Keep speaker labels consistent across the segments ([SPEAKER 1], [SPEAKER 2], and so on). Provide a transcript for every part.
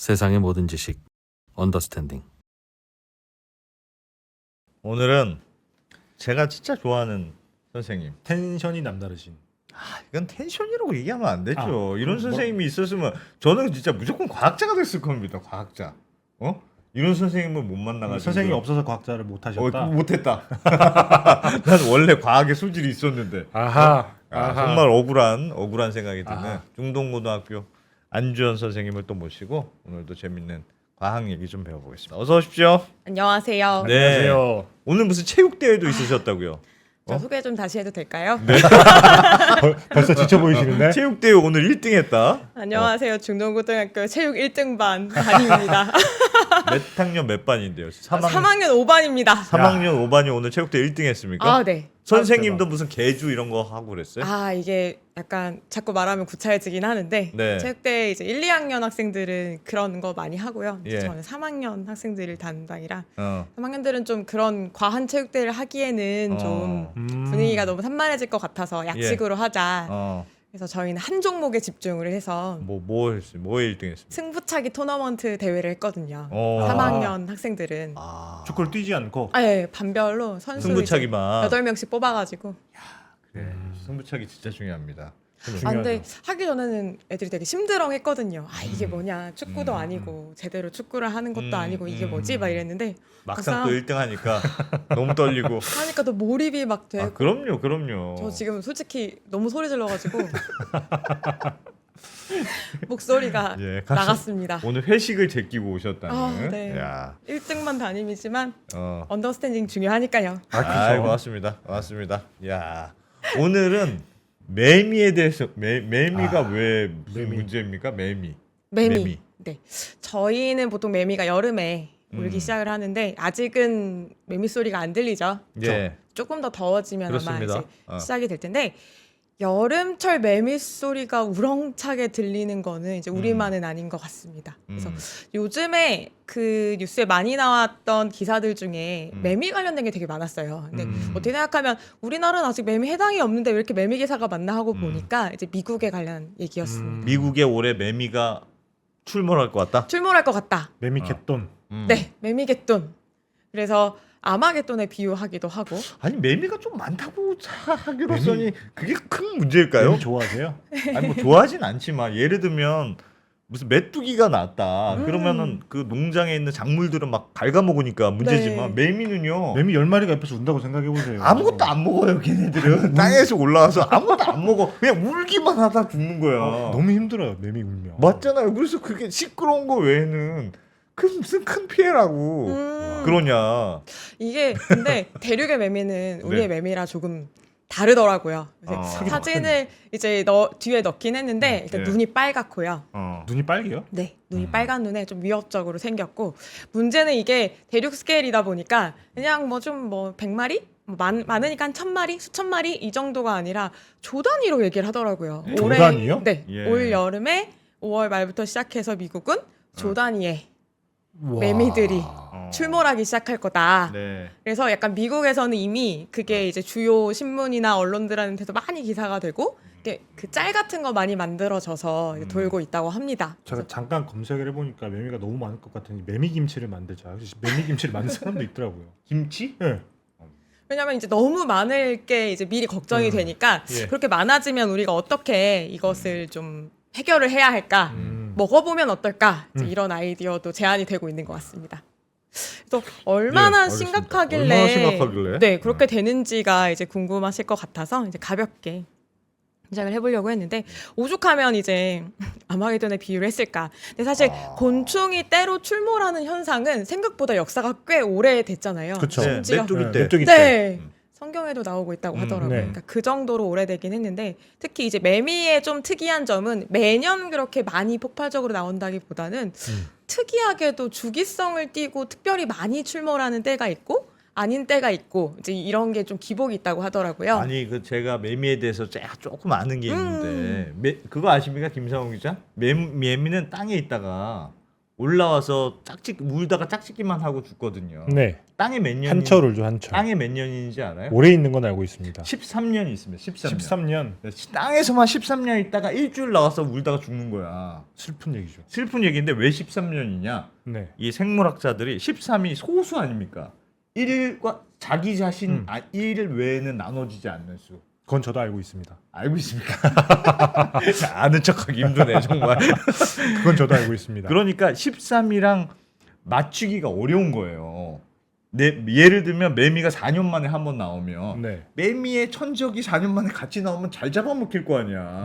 [SPEAKER 1] 세상의 모든 지식 언더스탠딩.
[SPEAKER 2] 오늘은 제가 진짜 좋아하는 선생님.
[SPEAKER 3] 텐션이 남다르신.
[SPEAKER 2] 이건 텐션이라고 얘기하면 안 되죠.
[SPEAKER 3] 아,
[SPEAKER 2] 이런
[SPEAKER 3] 뭐-
[SPEAKER 2] 선생님이 있었으면 저는 진짜 무조건 과학자가 됐을 겁니다. 과학자. 이런 선생님을 못 만나가지고.
[SPEAKER 3] 선생님이 없어서 과학자를 못 하셨다.
[SPEAKER 2] 못했다. 난 원래 과학의 소질이 있었는데.
[SPEAKER 3] 아하.
[SPEAKER 2] 정말 억울한 생각이 드는
[SPEAKER 3] 아하.
[SPEAKER 2] 중동고등학교 안주현 선생님을 또 모시고 오늘도 재밌는 과학 얘기 좀 배워보겠습니다. 어서 오십시오.
[SPEAKER 4] 안녕하세요.
[SPEAKER 2] 네.
[SPEAKER 3] 안녕하세요.
[SPEAKER 2] 오늘 무슨 체육대회도 있으셨다고요?
[SPEAKER 4] 저 소개 좀 다시 해도 될까요?
[SPEAKER 3] 벌써 지쳐 보이시는데?
[SPEAKER 2] 체육대회 오늘 1등 했다.
[SPEAKER 4] 안녕하세요. 중동고등학교 체육 1등반 담임입니다.
[SPEAKER 2] 몇 학년 몇 반인데요? 3학년
[SPEAKER 4] 3학년 5반입니다.
[SPEAKER 2] 3학년 5반이 오늘 체육대회 1등 했습니까?
[SPEAKER 4] 아, 네.
[SPEAKER 2] 선생님도 무슨 개주 이런 거 하고 그랬어요?
[SPEAKER 4] 아, 이게 약간 자꾸 말하면 구차해지긴 하는데
[SPEAKER 2] 네.
[SPEAKER 4] 체육대회 이제 1, 2학년 학생들은 그런 거 많이 하고요.
[SPEAKER 2] 예.
[SPEAKER 4] 저는 3학년 학생들을 담당이라
[SPEAKER 2] 어.
[SPEAKER 4] 3학년들은 좀 그런 과한 체육대회를 하기에는 좀 분위기가 너무 산만해질 것 같아서 약식으로 하자. 그래서 저희는 한 종목에 집중을 해서
[SPEAKER 2] 뭐 했어요? 뭐에 1등 했습니까?
[SPEAKER 4] 승부차기 토너먼트 대회를 했거든요.
[SPEAKER 2] 어.
[SPEAKER 4] 3학년 학생들은.
[SPEAKER 3] 축구를 뛰지 않고.
[SPEAKER 4] 네, 반별로 선수
[SPEAKER 2] 승부차기만.
[SPEAKER 4] 8명씩 뽑아가지고.
[SPEAKER 2] 그래. 승부차기 진짜 중요합니다.
[SPEAKER 4] 아, 근데 하기 전에는 애들이 되게 심드렁했거든요. 아, 이게 뭐냐. 축구도 아니고 제대로 축구를 하는 것도 아니고 이게 뭐지? 막 이랬는데
[SPEAKER 2] 막상 또 1등 하니까 너무 떨리고.
[SPEAKER 4] 하니까 또 몰입이 막 되고.
[SPEAKER 2] 아, 그럼요.
[SPEAKER 4] 저 지금 솔직히 너무 소리 질러가지고 목소리가
[SPEAKER 2] 예,
[SPEAKER 4] 나갔습니다.
[SPEAKER 2] 오늘 회식을 제끼고 오셨다는.
[SPEAKER 4] 아, 네.
[SPEAKER 2] 야.
[SPEAKER 4] 1등만 담임이지만
[SPEAKER 2] 어.
[SPEAKER 4] 언더스탠딩 중요하니까요.
[SPEAKER 2] 아, 고맙습니다. 야. 오늘은 매미에 대해서 매미가 왜 무슨
[SPEAKER 3] 매미.
[SPEAKER 2] 문제입니까? 매미.
[SPEAKER 4] 매미. 네. 저희는 보통 매미가 여름에 울기
[SPEAKER 2] 음.
[SPEAKER 4] 시작을 하는데 아직은 매미 소리가 안 들리죠.
[SPEAKER 2] 예.
[SPEAKER 4] 조금 더 더워지면
[SPEAKER 2] 그렇습니다.
[SPEAKER 4] 아마 이제 시작이 될 텐데 여름철 매미 소리가 우렁차게 들리는 거는 이제 우리만은 아닌 것 같습니다. 그래서 요즘에 그 뉴스에 많이 나왔던 기사들 중에 매미 관련된 게 되게 많았어요. 근데 어떻게 생각하면 우리나라는 아직 매미 해당이 없는데 왜 이렇게 매미 기사가 많나 하고 보니까 이제 미국에 관련 얘기였습니다.
[SPEAKER 2] 미국에 올해 매미가 출몰할 것 같다.
[SPEAKER 4] 출몰할 것 같다.
[SPEAKER 3] 매미 캣돈.
[SPEAKER 4] 네, 매미개돈. 그래서 아마겟돈에 비유하기도 하고.
[SPEAKER 2] 아니 매미가 좀 많다고 하기로서니 그게 큰 문제일까요?
[SPEAKER 3] 매미 좋아하세요?
[SPEAKER 2] 아니 뭐 좋아하진 않지만 예를 들면 무슨 메뚜기가 났다 그러면은 그 농장에 있는 작물들은 막 갉아먹으니까 문제지만
[SPEAKER 4] 네.
[SPEAKER 2] 매미는요
[SPEAKER 3] 매미 10마리가 옆에서 운다고 생각해 보세요.
[SPEAKER 2] 아무것도 안 먹어요 걔네들은 땅에서 올라와서 아무것도 안 먹어 그냥 울기만 하다 죽는 거야.
[SPEAKER 3] 너무 힘들어요. 매미 울면.
[SPEAKER 2] 맞잖아요. 그래서 그게 시끄러운 거 외에는 그 무슨 큰 피해라고 그러냐.
[SPEAKER 4] 이게 근데 대륙의 매미는 우리의
[SPEAKER 2] 네.
[SPEAKER 4] 매미라 조금 다르더라고요. 그래서 사진을 이제 뒤에 넣긴 했는데 일단
[SPEAKER 2] 네.
[SPEAKER 4] 눈이 빨갛고요.
[SPEAKER 3] 눈이 빨개요?
[SPEAKER 4] 네, 눈이 빨간 눈에 좀 위협적으로 생겼고 문제는 이게 대륙 스케일이다 보니까 그냥 뭐 좀 뭐 100마리? 많으니까 한 1000마리, 수천 마리 이 정도가 아니라 조 단위로 얘기를 하더라고요.
[SPEAKER 3] 조 단위요?
[SPEAKER 4] 네,
[SPEAKER 2] 예.
[SPEAKER 4] 올 여름에 5월 말부터 시작해서 미국은 조 단위의
[SPEAKER 3] 와.
[SPEAKER 4] 매미들이 출몰하기 시작할 거다.
[SPEAKER 2] 네.
[SPEAKER 4] 그래서 약간 미국에서는 이미 그게 이제 주요 신문이나 언론들한테도 많이 기사가 되고 이게 그 짤 같은 거 많이 만들어져서 이제 돌고 있다고 합니다.
[SPEAKER 3] 제가 잠깐 검색을 해보니까 매미가 너무 많을 것 같으니 매미 김치를 만들자. 그래서 매미 김치를 만든 사람도 있더라고요.
[SPEAKER 2] 김치?
[SPEAKER 3] 네.
[SPEAKER 4] 왜냐면 이제 너무 많을 게 이제 미리 걱정이 되니까
[SPEAKER 2] 예.
[SPEAKER 4] 그렇게 많아지면 우리가 어떻게 이것을 좀 해결을 해야 할까? 먹어보면 어떨까? 이제 이런 아이디어도 제안이 되고 있는 것 같습니다. 그래서 얼마나
[SPEAKER 2] 알겠습니다.
[SPEAKER 4] 심각하길래,
[SPEAKER 2] 얼마나 심각하길래?
[SPEAKER 4] 네 그렇게 되는지가 이제 궁금하실 것 같아서 이제 가볍게 시작을 해보려고 했는데 오죽하면 이제 아마겟돈에 비유를 했을까. 근데 사실 곤충이 때로 출몰하는 현상은 생각보다 역사가 꽤 오래됐잖아요.
[SPEAKER 3] 그쵸.
[SPEAKER 2] 네,
[SPEAKER 4] 심지어
[SPEAKER 2] 메뚜기 때.
[SPEAKER 3] 메뚜기 때.
[SPEAKER 4] 네. 성경에도 나오고 있다고 하더라고요.
[SPEAKER 3] 네.
[SPEAKER 4] 그러니까 그 정도로 오래되긴 했는데 특히 이제 매미의 좀 특이한 점은 매년 그렇게 많이 폭발적으로 나온다기보다는 특이하게도 주기성을 띠고 특별히 많이 출몰하는 때가 있고 아닌 때가 있고 이제 이런 게 좀 기복이 있다고 하더라고요.
[SPEAKER 2] 아니 그 제가 매미에 대해서 조금 아는 게 있는데 그거 아십니까 김상훈 기자? 매미는 땅에 있다가 올라와서 울다가 짝짓기만 하고 죽거든요.
[SPEAKER 3] 네.
[SPEAKER 2] 땅에 몇 년?
[SPEAKER 3] 한철 울죠, 한철.
[SPEAKER 2] 땅에 몇 년인지 알아요?
[SPEAKER 3] 오래 있는 건 알고 있습니다.
[SPEAKER 2] 13년이 있습니다. 13년.
[SPEAKER 3] 13년.
[SPEAKER 2] 땅에서만 13년 있다가 일주일 나와서 울다가 죽는 거야.
[SPEAKER 3] 슬픈 얘기죠.
[SPEAKER 2] 슬픈 얘기인데 왜 13년이냐?
[SPEAKER 3] 네.
[SPEAKER 2] 이 생물학자들이 13이 소수 아닙니까? 1과 자기 자신 1 외에는 나눠지지 않는 수.
[SPEAKER 3] 그건 저도 알고 있습니다.
[SPEAKER 2] 알고 있습니까? 아는 척하기 힘드네 정말.
[SPEAKER 3] 그건 저도 알고 있습니다.
[SPEAKER 2] 그러니까 13이랑 맞추기가 어려운 거예요. 예를 들면 매미가 4년 만에 한 번 나오면
[SPEAKER 3] 네.
[SPEAKER 2] 매미의 천적이 4년 만에 같이 나오면 잘 잡아먹힐 거 아니야.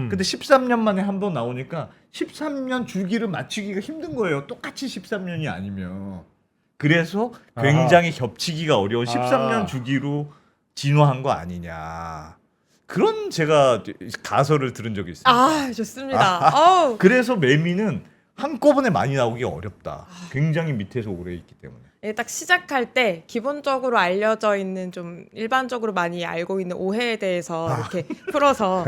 [SPEAKER 2] 근데 13년 만에 한 번 나오니까 13년 주기를 맞추기가 힘든 거예요. 똑같이 13년이 아니면. 그래서 굉장히 겹치기가 어려운 13년 주기로 진화한 거 아니냐. 그런 제가 가설을 들은 적이 있습니다.
[SPEAKER 4] 아, 좋습니다. 어우.
[SPEAKER 2] 그래서 매미는 한꺼번에 많이 나오기 어렵다. 굉장히 밑에서 오래 있기 때문에.
[SPEAKER 4] 이게 딱 시작할 때 기본적으로 알려져 있는 좀 일반적으로 많이 알고 있는 오해에 대해서 이렇게 풀어서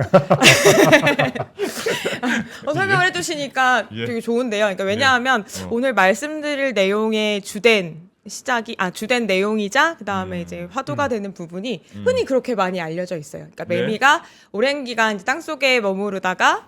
[SPEAKER 4] 설명을 해주시니까
[SPEAKER 2] 예.
[SPEAKER 4] 되게 좋은데요. 그러니까 왜냐하면 오늘 말씀드릴 내용의 주된 내용이자 그다음에 이제 화두가 되는 부분이 흔히 그렇게 많이 알려져 있어요. 그러니까
[SPEAKER 2] 네.
[SPEAKER 4] 매미가 오랜 기간 이제 땅 속에 머무르다가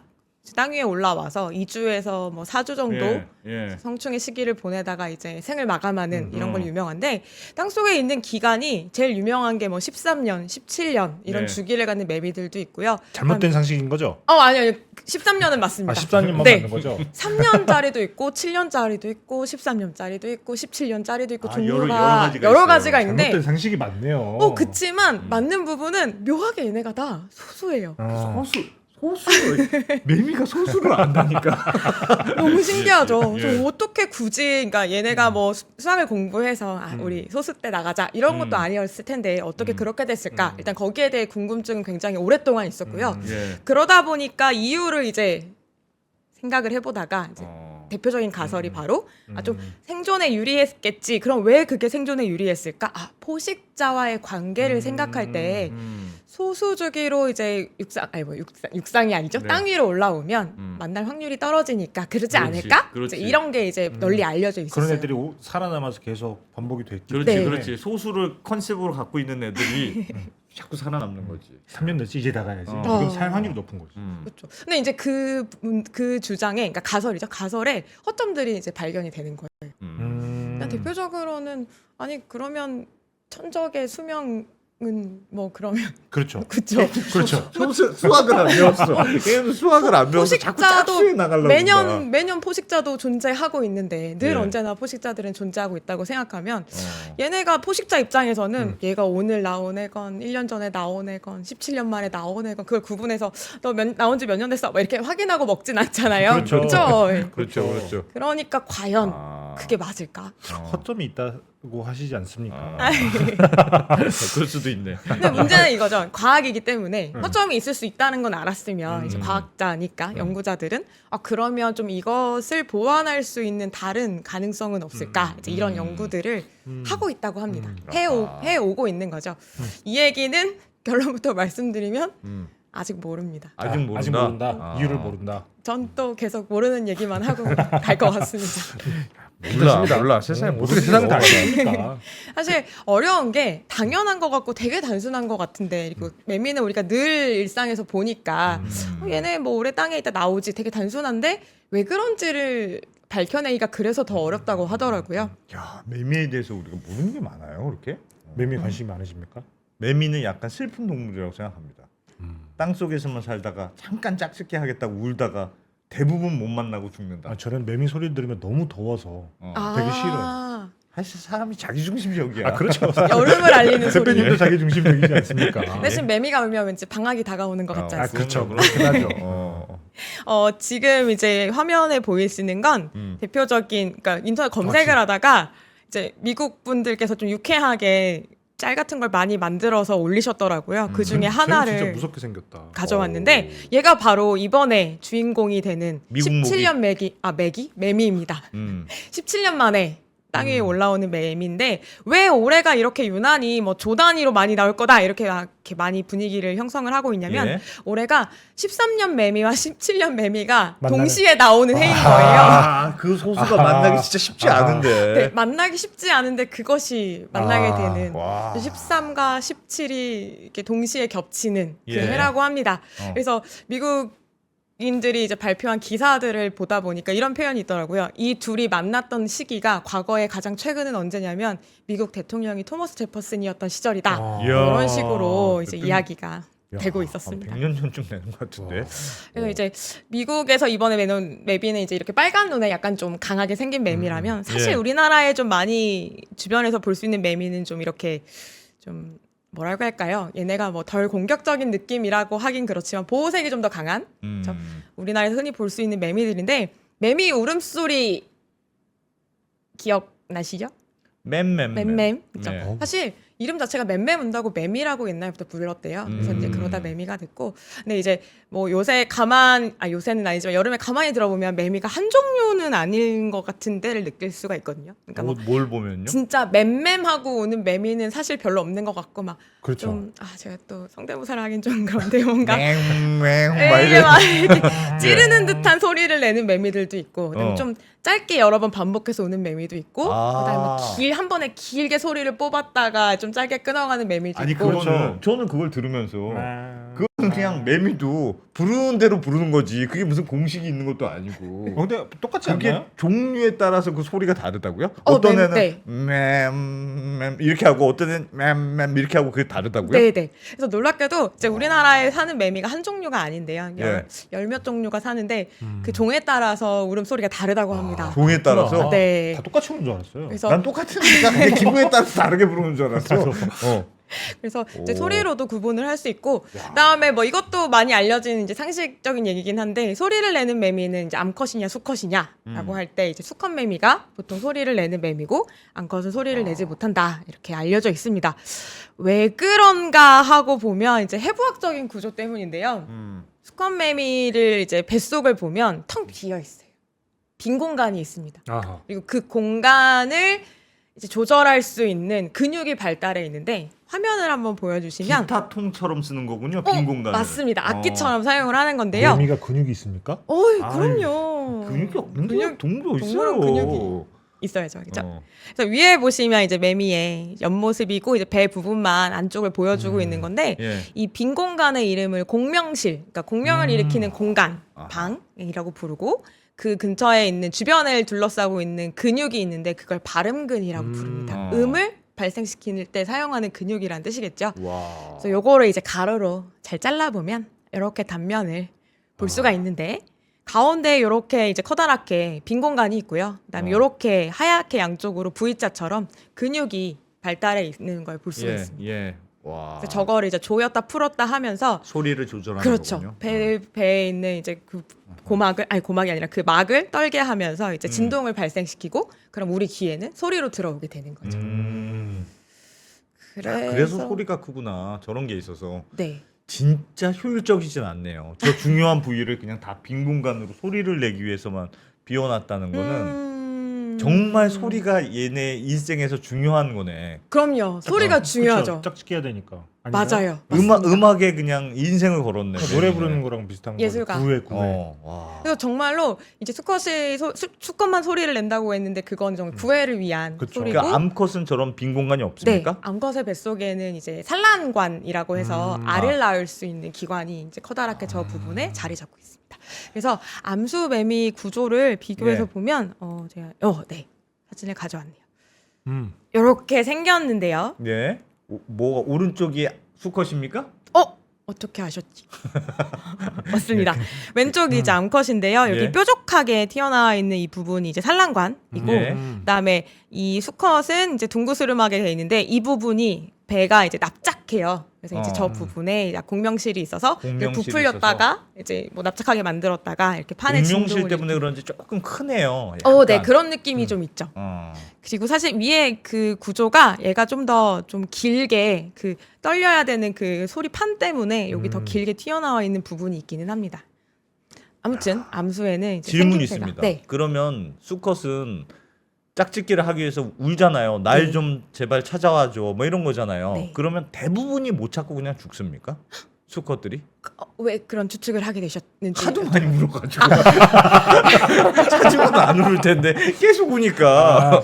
[SPEAKER 4] 땅 위에 올라와서 2주에서 뭐 4주 정도
[SPEAKER 2] 예.
[SPEAKER 4] 성충의 시기를 보내다가 이제 생을 마감하는 이런 걸 유명한데 땅 속에 있는 기간이 제일 유명한 게 뭐 13년, 17년 이런
[SPEAKER 2] 네.
[SPEAKER 4] 주기를 갖는 매미들도 있고요.
[SPEAKER 3] 잘못된 상식인 거죠?
[SPEAKER 4] 아니요. 13년은 맞습니다.
[SPEAKER 3] 14년만
[SPEAKER 4] 네.
[SPEAKER 3] 맞는 거죠?
[SPEAKER 4] 3년짜리도 있고 7년짜리도 있고 13년짜리도 있고 17년짜리도 있고
[SPEAKER 2] 아,
[SPEAKER 4] 종류가
[SPEAKER 2] 여러 가지가
[SPEAKER 4] 가지가
[SPEAKER 2] 있어요.
[SPEAKER 4] 있는데
[SPEAKER 3] 잘못된 상식이 많네요.
[SPEAKER 4] 그치만 맞는 부분은 묘하게 얘네가 다 소수예요.
[SPEAKER 2] 소수 매미가 소수를 안다니까.
[SPEAKER 4] 너무 신기하죠.
[SPEAKER 2] 예.
[SPEAKER 4] 저 어떻게 굳이, 그러니까 얘네가 뭐 수학을 공부해서 우리 소수 때 나가자 이런 것도 아니었을 텐데 어떻게 그렇게 됐을까? 일단 거기에 대해 궁금증은 굉장히 오랫동안 있었고요.
[SPEAKER 2] 예.
[SPEAKER 4] 그러다 보니까 이유를 이제 생각을 해보다가 이제 대표적인 가설이 바로 좀 생존에 유리했겠지. 그럼 왜 그게 생존에 유리했을까? 포식자와의 관계를 생각할 때 소수주기로 이제 육상이 아니죠.
[SPEAKER 2] 네.
[SPEAKER 4] 땅 위로 올라오면 만날 확률이 떨어지니까 그러지
[SPEAKER 2] 그렇지,
[SPEAKER 4] 않을까?
[SPEAKER 2] 그렇지.
[SPEAKER 4] 이제 이런 게 이제 널리 알려져 있었어요.
[SPEAKER 3] 그런 애들이 살아남아서 계속 반복이 됐기
[SPEAKER 2] 그렇지,
[SPEAKER 4] 네.
[SPEAKER 2] 그렇지. 소수를 컨셉으로 갖고 있는 애들이 자꾸 살아남는 거지.
[SPEAKER 3] 3년 됐지 이제 나가야지.
[SPEAKER 2] 어.
[SPEAKER 3] 그럼 살 확률이 높은 거지.
[SPEAKER 4] 그렇죠. 근데 이제 그 주장에, 그러니까 가설이죠. 가설에 허점들이 이제 발견이 되는 거예요. 일단 대표적으로는 그러면 천적의 수명은 뭐 그러면
[SPEAKER 3] 그렇죠.
[SPEAKER 4] 그렇죠.
[SPEAKER 3] 그렇죠.
[SPEAKER 2] 수학을 안 배웠어. 얘는 수학을 안 배워서 자꾸 짝수에 나가려고
[SPEAKER 4] 매년 포식자도 존재하고 있는데 늘
[SPEAKER 2] 예.
[SPEAKER 4] 언제나 포식자들은 존재하고 있다고 생각하면 얘네가 포식자 입장에서는 얘가 오늘 나온 애건 1년 전에 나온 애건 17년 만에 나온 애건 그걸 구분해서 너 나온 지 몇 년 됐어? 막 이렇게 확인하고 먹진 않잖아요.
[SPEAKER 3] 그렇죠.
[SPEAKER 4] 그렇죠.
[SPEAKER 2] 그렇죠.
[SPEAKER 4] 그러니까 과연 그게 맞을까?
[SPEAKER 3] 허점이 있다고 하시지 않습니까?
[SPEAKER 2] 그럴 수도 있네.
[SPEAKER 4] 근데 문제는 이거죠. 과학이기 때문에 허점이 있을 수 있다는 건 알았으면 이제 과학자니까 연구자들은 그러면 좀 이것을 보완할 수 있는 다른 가능성은 없을까? 이제 이런 연구들을 하고 있다고 합니다. 해오고 있는 거죠. 이 얘기는 결론부터 말씀드리면 아직 모릅니다.
[SPEAKER 2] 아직 모른다.
[SPEAKER 3] 아직 모른다. 이유를 모른다.
[SPEAKER 4] 전 또 계속 모르는 얘기만 하고 갈 것 같습니다.
[SPEAKER 2] 몰라. 세상에
[SPEAKER 3] 어떻게 세상을 다 알습니까?
[SPEAKER 4] 사실 어려운 게 당연한 것 같고 되게 단순한 것 같은데 그리고 매미는 우리가 늘 일상에서 보니까 얘네 뭐 오래 땅에 있다 나오지 되게 단순한데 왜 그런지를 밝혀내기가 그래서 더 어렵다고 하더라고요.
[SPEAKER 2] 야, 매미에 대해서 우리가 모르는 게 많아요. 그렇게?
[SPEAKER 3] 매미 관심이 많으십니까?
[SPEAKER 2] 매미는 약간 슬픈 동물이라고 생각합니다. 땅 속에서만 살다가 잠깐 짝짓기 하겠다고 울다가 대부분 못 만나고 죽는다.
[SPEAKER 3] 저는 매미 소리 들으면 너무 더워서 되게 싫어요.
[SPEAKER 2] 사실 사람이 자기중심적이야.
[SPEAKER 3] 그렇죠.
[SPEAKER 4] 여름을 알리는 소리.
[SPEAKER 3] 대표님도 자기 중심적이지 않습니까?
[SPEAKER 4] 대신 매미가 울면 왠지 방학이 다가오는 것 같지 않습니까?
[SPEAKER 3] 그렇죠.
[SPEAKER 2] 그렇긴 하죠.
[SPEAKER 4] 지금 이제 화면에 보이시는 건 대표적인, 그러니까 인터넷 검색을 하다가 이제 미국 분들께서 좀 유쾌하게 짤 같은 걸 많이 만들어서 올리셨더라고요. 그 중에 하나를
[SPEAKER 3] 진짜 무섭게 생겼다.
[SPEAKER 4] 가져왔는데 얘가 바로 이번에 주인공이 되는
[SPEAKER 2] 미국
[SPEAKER 4] 17년 매미입니다. 17년 만에 땅 위에 올라오는 매미인데 왜 올해가 이렇게 유난히 뭐 조 단위로 많이 나올 거다 이렇게 많이 분위기를 형성을 하고 있냐면
[SPEAKER 2] 예.
[SPEAKER 4] 올해가 13년 매미와 17년 매미가
[SPEAKER 3] 만나는-
[SPEAKER 4] 동시에 나오는 해인 거예요.
[SPEAKER 2] 아, 그 소수가 만나기 진짜 쉽지 않은데.
[SPEAKER 4] 네, 만나기 쉽지 않은데 그것이 만나게 되는
[SPEAKER 2] 와.
[SPEAKER 4] 13과 17이 이렇게 동시에 겹치는 그
[SPEAKER 2] 예.
[SPEAKER 4] 해라고 합니다.
[SPEAKER 2] 어.
[SPEAKER 4] 그래서 미국인들이 이제 발표한 기사들을 보다 보니까 이런 표현이 있더라고요. 이 둘이 만났던 시기가 과거에 가장 최근은 언제냐면 미국 대통령이 토머스 제퍼슨이었던 시절이다.
[SPEAKER 3] 아.
[SPEAKER 2] 이야.
[SPEAKER 4] 이런 식으로 이제
[SPEAKER 2] 좀-
[SPEAKER 4] 이야기가
[SPEAKER 3] 야,
[SPEAKER 4] 되고
[SPEAKER 2] 한
[SPEAKER 4] 있었습니다.
[SPEAKER 2] 100년 전쯤 되는 것 같은데.
[SPEAKER 3] 와.
[SPEAKER 4] 그래서 이제 미국에서 이번에 내놓은 매미는 이제 이렇게 빨간 눈에 약간 좀 강하게 생긴 매미라면 사실
[SPEAKER 2] 예.
[SPEAKER 4] 우리나라에 좀 많이 주변에서 볼 수 있는 매미는 좀 이렇게 좀 뭐라고 할까요? 얘네가 뭐 덜 공격적인 느낌이라고 하긴 그렇지만 보호색이 좀 더 강한 우리나라에서 흔히 볼 수 있는 매미들인데 매미 울음소리 기억나시죠?
[SPEAKER 2] 맴맴.
[SPEAKER 4] 맴맴. 그죠?
[SPEAKER 2] 네.
[SPEAKER 4] 사실 이름 자체가 맴맴 운다고 매미라고 옛날부터 불렀대요. 그래서 이제 그러다 매미가 됐고, 근데 이제 뭐 요새 요새는 아니지만 여름에 가만히 들어보면 매미가 한 종류는 아닌 것 같은 때를 느낄 수가 있거든요. 그러니까 뭐
[SPEAKER 2] 뭘 보면요?
[SPEAKER 4] 진짜 맴맴하고 우는 매미는 사실 별로 없는 것 같고 막
[SPEAKER 3] 그렇죠.
[SPEAKER 4] 좀 제가 또 성대모사를 하긴 좀 그런데 뭔가
[SPEAKER 2] 맹맹 막
[SPEAKER 4] 이게
[SPEAKER 2] 이래.
[SPEAKER 4] 막 이렇게 찌르는 듯한 소리를 내는 매미들도 있고 그다음에
[SPEAKER 2] 어.
[SPEAKER 4] 좀 짧게 여러 번 반복해서 우는 매미도 있고
[SPEAKER 2] 아.
[SPEAKER 4] 그다음에 뭐 한 번에 길게 소리를 뽑았다가 좀 짧게 끊어가는 매미도
[SPEAKER 2] 아니
[SPEAKER 4] 있고
[SPEAKER 2] 그거는
[SPEAKER 3] 그렇죠.
[SPEAKER 2] 저는 그걸 들으면서
[SPEAKER 3] 아.
[SPEAKER 2] 그건 그냥 매미도 부르는 대로 부르는 거지. 그게 무슨 공식이 있는 것도 아니고.
[SPEAKER 3] 근데 똑같지
[SPEAKER 2] 그게
[SPEAKER 3] 않나요?
[SPEAKER 2] 종류에 따라서 그 소리가 다르다고요? 어떤 애는
[SPEAKER 4] 네.
[SPEAKER 2] 맴 이렇게 하고 어떤 애는 맴 이렇게 하고 그게 다르다고요?
[SPEAKER 4] 네네. 그래서 놀랍게도 이제 우리나라에 사는 매미가 한 종류가 아닌데요.
[SPEAKER 2] 예.
[SPEAKER 4] 열 몇 종류가 사는데 그 종에 따라서 울음소리가 다르다고 합니다.
[SPEAKER 2] 종에 따라서
[SPEAKER 3] 그렇구나.
[SPEAKER 4] 네.
[SPEAKER 3] 다 똑같이 오는 줄 알았어요.
[SPEAKER 4] 그래서
[SPEAKER 2] 난 똑같으니까 그게 기분에 따라서 다르게 부르는 줄 알았어.
[SPEAKER 4] 그래서 이제
[SPEAKER 2] 오.
[SPEAKER 4] 소리로도 구분을 할 수 있고 그다음에 뭐 이것도 많이 알려진 이제 상식적인 얘기긴 한데 소리를 내는 매미는 이제 암컷이냐 수컷이냐라고 할 때 이제 수컷 매미가 보통 소리를 내는 매미고 암컷은 소리를 내지 못한다 이렇게 알려져 있습니다. 왜 그런가 하고 보면 이제 해부학적인 구조 때문인데요. 수컷 매미를 이제 뱃속을 보면 텅 비어 있어요. 빈 공간이 있습니다.
[SPEAKER 3] 아하.
[SPEAKER 4] 그리고 그 공간을 이제 조절할 수 있는 근육이 발달해 있는데 화면을 한번 보여주시면
[SPEAKER 2] 기타통처럼 쓰는 거군요. 빈 공간을.
[SPEAKER 4] 맞습니다. 악기처럼 사용을 하는 건데요.
[SPEAKER 3] 매미가 근육이 있습니까?
[SPEAKER 4] 어이
[SPEAKER 3] 아이,
[SPEAKER 4] 그럼요.
[SPEAKER 2] 근육이 없는데
[SPEAKER 4] 근육-
[SPEAKER 2] 동물도
[SPEAKER 4] 동물은
[SPEAKER 2] 있어요.
[SPEAKER 4] 근육이 있어야죠, 그죠?
[SPEAKER 2] 어.
[SPEAKER 4] 그래서 위에 보시면 이제 매미의 옆모습이고 이제 배 부분만 안쪽을 보여주고 있는 건데
[SPEAKER 2] 예.
[SPEAKER 4] 이 빈 공간의 이름을 공명실, 그러니까 공명을 일으키는 공간,
[SPEAKER 2] 아하.
[SPEAKER 4] 방이라고 부르고 그 근처에 있는 주변을 둘러싸고 있는 근육이 있는데 그걸 발음근이라고 부릅니다.
[SPEAKER 2] 어.
[SPEAKER 4] 음을 발생시킬 때 사용하는 근육이란 뜻이겠죠.
[SPEAKER 2] 와.
[SPEAKER 4] 그래서 요거를 이제 가로로 잘 잘라보면 이렇게 단면을 볼 수가 있는데 가운데 이렇게 이제 커다랗게 빈 공간이 있고요. 그다음에 이렇게 하얗게 양쪽으로 V자처럼 근육이 발달해 있는 걸 볼 수가
[SPEAKER 2] 예,
[SPEAKER 4] 있습니다.
[SPEAKER 2] 예. 와.
[SPEAKER 4] 그래서 저거를 이제 조였다 풀었다 하면서
[SPEAKER 2] 소리를 조절하는
[SPEAKER 4] 그렇죠.
[SPEAKER 2] 거군요.
[SPEAKER 4] 배에 있는 이제 그 고막이 아니라 그 막을 떨게 하면서 이제 진동을 발생시키고 그럼 우리 귀에는 소리로 들어오게 되는 거죠.
[SPEAKER 2] 그래서 소리가 크구나. 저런 게 있어서
[SPEAKER 4] 네.
[SPEAKER 2] 진짜 효율적이진 않네요. 저 중요한 부위를 그냥 다 빈 공간으로 소리를 내기 위해서만 비워놨다는 거는 정말 소리가 얘네 인생에서 중요한 거네.
[SPEAKER 4] 그럼요. 소리가 중요하죠.
[SPEAKER 3] 짝짓기 해야 되니까. 아닌가요?
[SPEAKER 4] 맞아요.
[SPEAKER 2] 음악에 그냥 인생을 걸었네.
[SPEAKER 3] 그러니까 노래 부르는 거랑 비슷한 거.
[SPEAKER 4] 예술가.
[SPEAKER 3] 구애 구애.
[SPEAKER 2] 와.
[SPEAKER 4] 그래서 정말로 이제 수컷만 소리를 낸다고 했는데 그건 정말 구애를 위한
[SPEAKER 3] 그쵸.
[SPEAKER 4] 소리고
[SPEAKER 2] 그러니까 암컷은 저런 빈 공간이
[SPEAKER 4] 네,
[SPEAKER 2] 없습니까?
[SPEAKER 4] 암컷의 뱃속에는 이제 산란관이라고 해서 알을 낳을 수 있는 기관이 이제 커다랗게 저 부분에 자리 잡고 있습니다. 그래서 암수 매미 구조를 비교해서
[SPEAKER 2] 예.
[SPEAKER 4] 보면 제가 네 사진을 가져왔네요. 이렇게 생겼는데요.
[SPEAKER 2] 네. 뭐가 오른쪽이 수컷입니까?
[SPEAKER 4] 어떻게 아셨지? 맞습니다. 왼쪽이 이제 암컷인데요. 여기
[SPEAKER 2] 예.
[SPEAKER 4] 뾰족하게 튀어나와 있는 이 부분이 이제 산란관이고
[SPEAKER 2] 예.
[SPEAKER 4] 그다음에 이 수컷은 이제 둥그스름하게 돼 있는데 이 부분이 배가 이제 납작해요. 그래서 이제 저 부분에 공명실이 있어서
[SPEAKER 2] 공명실이
[SPEAKER 4] 부풀렸다가 이제 뭐 납작하게 만들었다가 이렇게 판에
[SPEAKER 2] 공명실
[SPEAKER 4] 진동을
[SPEAKER 2] 때문에 그런지 조금 크네요.
[SPEAKER 4] 네
[SPEAKER 2] 약간.
[SPEAKER 4] 그런 느낌이 좀 있죠. 그리고 사실 위에 그 구조가 얘가 좀 더 좀 길게 그 떨려야 되는 그 소리판 때문에 여기 더 길게 튀어나와 있는 부분이 있기는 합니다. 아무튼 암수에는 이제
[SPEAKER 2] 질문이
[SPEAKER 4] 생김새가-
[SPEAKER 2] 있습니다.
[SPEAKER 4] 네.
[SPEAKER 2] 그러면 수컷은 짝짓기를 하기 위해서 울잖아요. 날 좀 제발 찾아와줘. 뭐 이런 거잖아요.
[SPEAKER 4] 네.
[SPEAKER 2] 그러면 대부분이 못 찾고 그냥 죽습니까? 수컷들이?
[SPEAKER 4] 왜 그런 추측을 하게 되셨는지
[SPEAKER 2] 하도 많이 울어가지고 찾으면 안 울을 텐데 계속 우니까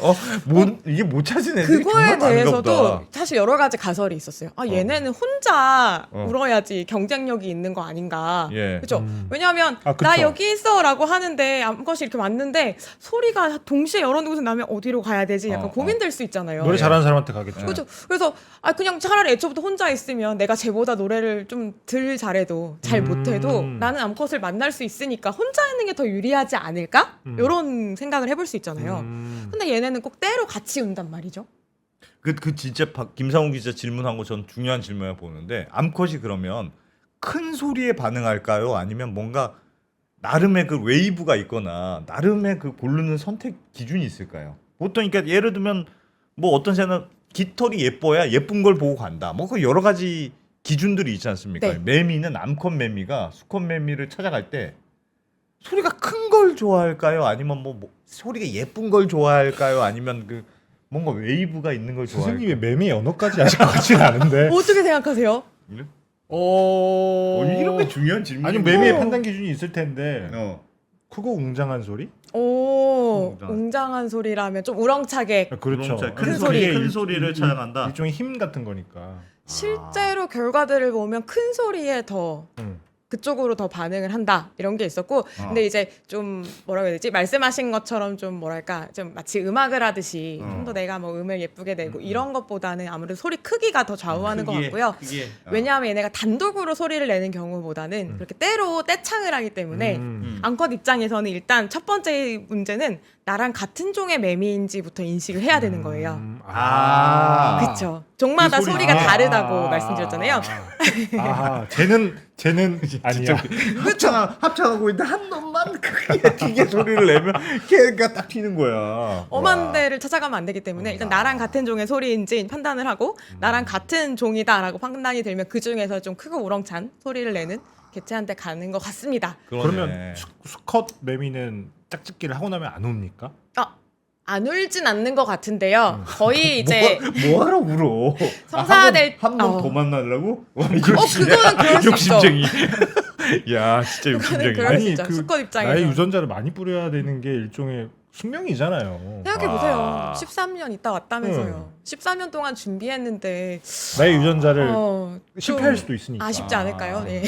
[SPEAKER 2] 이게 못 찾은 애들이
[SPEAKER 4] 그거에
[SPEAKER 2] 정말 많은가
[SPEAKER 4] 대해서도
[SPEAKER 2] 보다.
[SPEAKER 4] 사실 여러 가지 가설이 있었어요. 아 얘네는 혼자
[SPEAKER 2] 어.
[SPEAKER 4] 울어야지 경쟁력이 있는 거 아닌가.
[SPEAKER 2] 예.
[SPEAKER 4] 그렇죠. 왜냐하면
[SPEAKER 3] 아, 그쵸.
[SPEAKER 4] 나 여기 있어라고 하는데 암컷이 이렇게 왔는데 소리가 동시에 여러 곳에 나면 어디로 가야 되지? 약간 고민될 수 있잖아요.
[SPEAKER 3] 노래 잘하는 사람한테 가겠죠.
[SPEAKER 4] 그렇죠. 그래서 그냥 차라리 애초부터 혼자 있으면 내가 쟤보다 노래를 좀 덜 잘해도 잘 못해도 나는 암컷을 만날 수 있으니까 혼자 있는 게 더 유리하지 않을까? 이런 생각을 해볼 수 있잖아요. 근데 얘네는 꼭 때로 같이 운단 말이죠.
[SPEAKER 2] 그 진짜 김상훈 기자 질문한 거 전 중요한 질문을 보는데 암컷이 그러면 큰 소리에 반응할까요? 아니면 뭔가 나름의 그 웨이브가 있거나 나름의 그 고르는 선택 기준이 있을까요? 보통 그러니까 예를 들면 뭐 어떤 새는 깃털이 예뻐야 예쁜 걸 보고 간다. 뭐 그 여러 가지 기준들이 있지 않습니까?
[SPEAKER 4] 네.
[SPEAKER 2] 매미는 암컷 매미가 수컷 매미를 찾아갈 때 소리가 큰 걸 좋아할까요? 아니면 뭐 소리가 예쁜 걸 좋아할까요? 아니면 그 뭔가 웨이브가 있는 걸 좋아할까요?
[SPEAKER 3] 선생님의 매미 언어까지 아실 것 같지는 않은데.
[SPEAKER 4] 어떻게 생각하세요?
[SPEAKER 2] 이런 게 중요한 질문이
[SPEAKER 3] 아니 매미의 판단 기준이 있을 텐데 크고 웅장한 소리?
[SPEAKER 4] 오,
[SPEAKER 2] 웅장한.
[SPEAKER 4] 웅장한 소리라면 좀 우렁차게.
[SPEAKER 3] 그렇죠.
[SPEAKER 4] 큰 소리.
[SPEAKER 2] 큰 소리를 찾아간다.
[SPEAKER 3] 일종의 힘 같은 거니까.
[SPEAKER 4] 실제로 결과들을 보면 큰 소리에 더 그쪽으로 더 반응을 한다 이런 게 있었고 근데 이제 좀 뭐라고 해야 되지 말씀하신 것처럼 좀 뭐랄까 좀 마치 음악을 하듯이 좀 더 내가 뭐 음을 예쁘게 내고 이런 것보다는 아무래도 소리 크기가 더 좌우하는 것 같고요. 왜냐하면 얘네가 단독으로 소리를 내는 경우보다는 그렇게 때로 떼창을 하기 때문에 암컷 입장에서는 일단 첫 번째 문제는 나랑 같은 종의 매미인지부터 인식을 해야 되는 거예요. 그렇죠. 종마다
[SPEAKER 2] 그 소리-
[SPEAKER 4] 소리가 다르다고 말씀드렸잖아요.
[SPEAKER 3] 쟤는 아니야.
[SPEAKER 2] 합창하고 있는데 한 놈만 크게 튀게 소리를 내면 걔가 딱 튀는 거야.
[SPEAKER 4] 엄한
[SPEAKER 2] 와.
[SPEAKER 4] 데를 찾아가면 안 되기 때문에 일단 나랑 같은 종의 소리인지 판단을 하고 나랑 같은 종이다라고 판단이 들면 그 중에서 좀 크고 우렁찬 소리를 내는 개체한테 가는 것 같습니다.
[SPEAKER 3] 그러면 수컷 매미는 짝짓기를 하고 나면 안 옵니까?
[SPEAKER 4] 안 울진 않는 것 같은데요. 거의 이제
[SPEAKER 2] 뭐하러 울어?
[SPEAKER 4] 성사될-
[SPEAKER 2] 한 번 더 만나려고?
[SPEAKER 4] 그거는 그럴 수 있죠.
[SPEAKER 2] 욕심쟁이. 야 진짜
[SPEAKER 4] 그거는
[SPEAKER 2] 욕심쟁이.
[SPEAKER 4] 그럴 수 있죠. 수컷 입장에서.
[SPEAKER 3] 나의 유전자를 많이 뿌려야 되는 게 일종의 숙명이잖아요.
[SPEAKER 4] 생각해보세요. 13년 있다 왔다면서요. 14년 동안 준비했는데
[SPEAKER 3] 나의 유전자를 실패할
[SPEAKER 4] 좀
[SPEAKER 3] 수도 있으니까.
[SPEAKER 4] 아쉽지 않을까요? 네.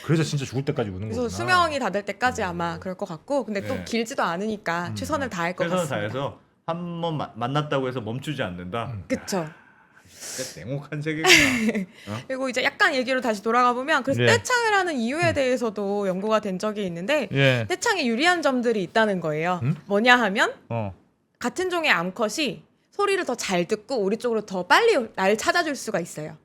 [SPEAKER 3] 그래서 진짜 죽을 때까지 우는
[SPEAKER 4] 그래서
[SPEAKER 3] 거구나.
[SPEAKER 4] 수명이 다 될 때까지 아마 그럴 것 같고 근데 또
[SPEAKER 2] 네.
[SPEAKER 4] 길지도 않으니까 최선을 다할 것
[SPEAKER 2] 최선을
[SPEAKER 4] 같습니다.
[SPEAKER 2] 다해서 한 번 만났다고 해서 멈추지 않는다.
[SPEAKER 4] 그쵸.
[SPEAKER 2] 진짜 냉혹한 세계구나.
[SPEAKER 4] 그리고 이제 약간 얘기로 다시 돌아가 보면 그래서
[SPEAKER 2] 예.
[SPEAKER 4] 떼창을 하는 이유에 대해서도 연구가 된 적이 있는데
[SPEAKER 2] 예.
[SPEAKER 4] 떼창에 유리한 점들이 있다는 거예요. 뭐냐 하면 같은 종의 암컷이 소리를 더 잘 듣고 우리 쪽으로 더 빨리 날 찾아줄 수가 있어요.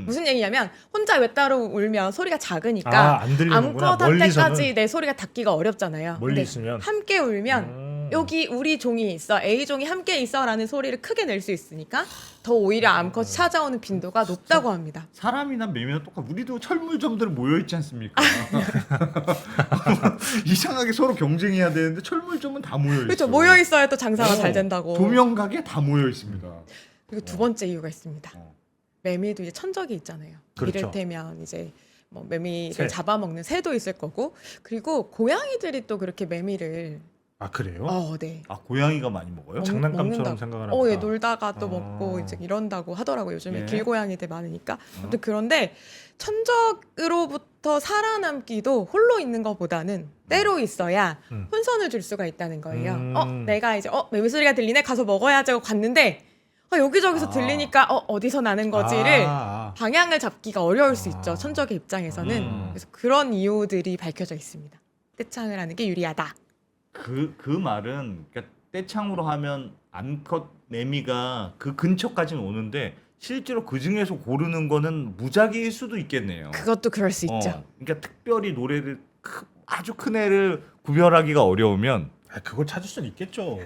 [SPEAKER 4] 무슨 얘기냐면 혼자 외따로 울면 소리가 작으니까
[SPEAKER 3] 안 들리는구나.
[SPEAKER 4] 암컷한테까지 내 소리가 닿기가 어렵잖아요.
[SPEAKER 3] 멀리
[SPEAKER 4] 근데
[SPEAKER 3] 있으면
[SPEAKER 4] 함께 울면 여기 우리 종이 있어 A종이 함께 있어라는 소리를 크게 낼 수 있으니까 더 오히려 암컷이 찾아오는 빈도가 높다고 합니다.
[SPEAKER 2] 사람이나 매미나 똑같. 우리도 철물점들 모여 있지 않습니까? 이상하게 서로 경쟁해야 되는데 철물점은 다 모여 있어.
[SPEAKER 4] 그렇죠. 모여 있어야 또 장사가 잘 된다고.
[SPEAKER 2] 조명 가게 다 모여 있습니다.
[SPEAKER 4] 그리고 두 번째 이유가 있습니다. 매미도 이제 천적이 있잖아요.
[SPEAKER 3] 그렇죠.
[SPEAKER 4] 이를테면 이제 뭐 매미를
[SPEAKER 3] 새.
[SPEAKER 4] 잡아먹는 새도 있을 거고 그리고 고양이들이 또 그렇게 매미를
[SPEAKER 3] 그래요?
[SPEAKER 4] 네.
[SPEAKER 2] 고양이가 많이 먹어요?
[SPEAKER 3] 장난감처럼
[SPEAKER 4] 먹는다고.
[SPEAKER 3] 생각을 하니까.
[SPEAKER 4] 예, 놀다가 또 먹고 이제 이런다고 하더라고요. 요즘에
[SPEAKER 2] 예.
[SPEAKER 4] 길고양이들 많으니까. 아무튼 그런데 천적으로부터 살아남기도 홀로 있는 것보다는 때로 있어야 혼선을 줄 수가 있다는 거예요. 내가 이제 매미 소리가 들리네 가서 먹어야지 하고 갔는데 여기저기서 들리니까 어디서 나는 거지를 방향을 잡기가 어려울 수 있죠. 천적의 입장에서는. 그래서 그런 이유들이 밝혀져 있습니다. 떼창을 하는 게 유리하다.
[SPEAKER 2] 그 말은 그러니까 떼창으로 하면 암컷 매미가 그 근처까지는 오는데 실제로 그 중에서 고르는 거는 무작위일 수도 있겠네요.
[SPEAKER 4] 그것도 그럴 수 있죠.
[SPEAKER 2] 그러니까 특별히 노래를 아주 큰 애를 구별하기가 어려우면
[SPEAKER 3] 그걸 찾을 수는 있겠죠.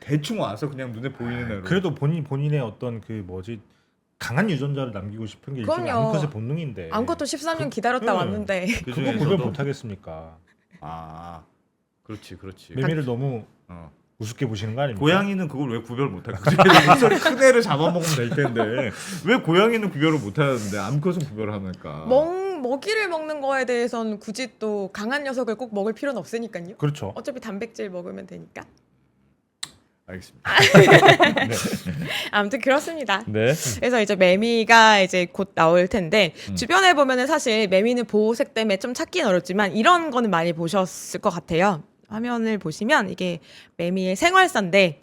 [SPEAKER 2] 대충 와서 그냥 눈에 보이는 애로.
[SPEAKER 3] 그래도 본인의 어떤 그 뭐지 강한 유전자를 남기고 싶은 게 일종의
[SPEAKER 4] 그럼요.
[SPEAKER 3] 암컷의 본능인데.
[SPEAKER 4] 암컷도 13년 기다렸다 왔는데
[SPEAKER 2] 그
[SPEAKER 3] 그거 구별 못 하겠습니까?
[SPEAKER 2] 그렇지.
[SPEAKER 3] 매미를 너무 우습게 보시는 거 아닙니까?
[SPEAKER 2] 고양이는 그걸 왜 구별 못할까? 목소리 큰 애를 잡아먹으면 될 텐데 왜 고양이는 구별을 못하는데 암컷은 구별을 합니까?
[SPEAKER 4] 먹이를 먹는 거에 대해서는 굳이 또 강한 녀석을 꼭 먹을 필요는 없으니까요.
[SPEAKER 3] 그렇죠.
[SPEAKER 4] 어차피 단백질 먹으면 되니까.
[SPEAKER 2] 알겠습니다.
[SPEAKER 4] 아무튼 그렇습니다.
[SPEAKER 2] 네.
[SPEAKER 4] 그래서 이제 매미가 이제 곧 나올 텐데
[SPEAKER 2] 음.
[SPEAKER 4] 주변에 보면은 사실 매미는 보호색 때문에 좀 찾기는 어렵지만 이런 거는 많이 보셨을 것 같아요. 화면을 보시면 이게 매미의 생활사인데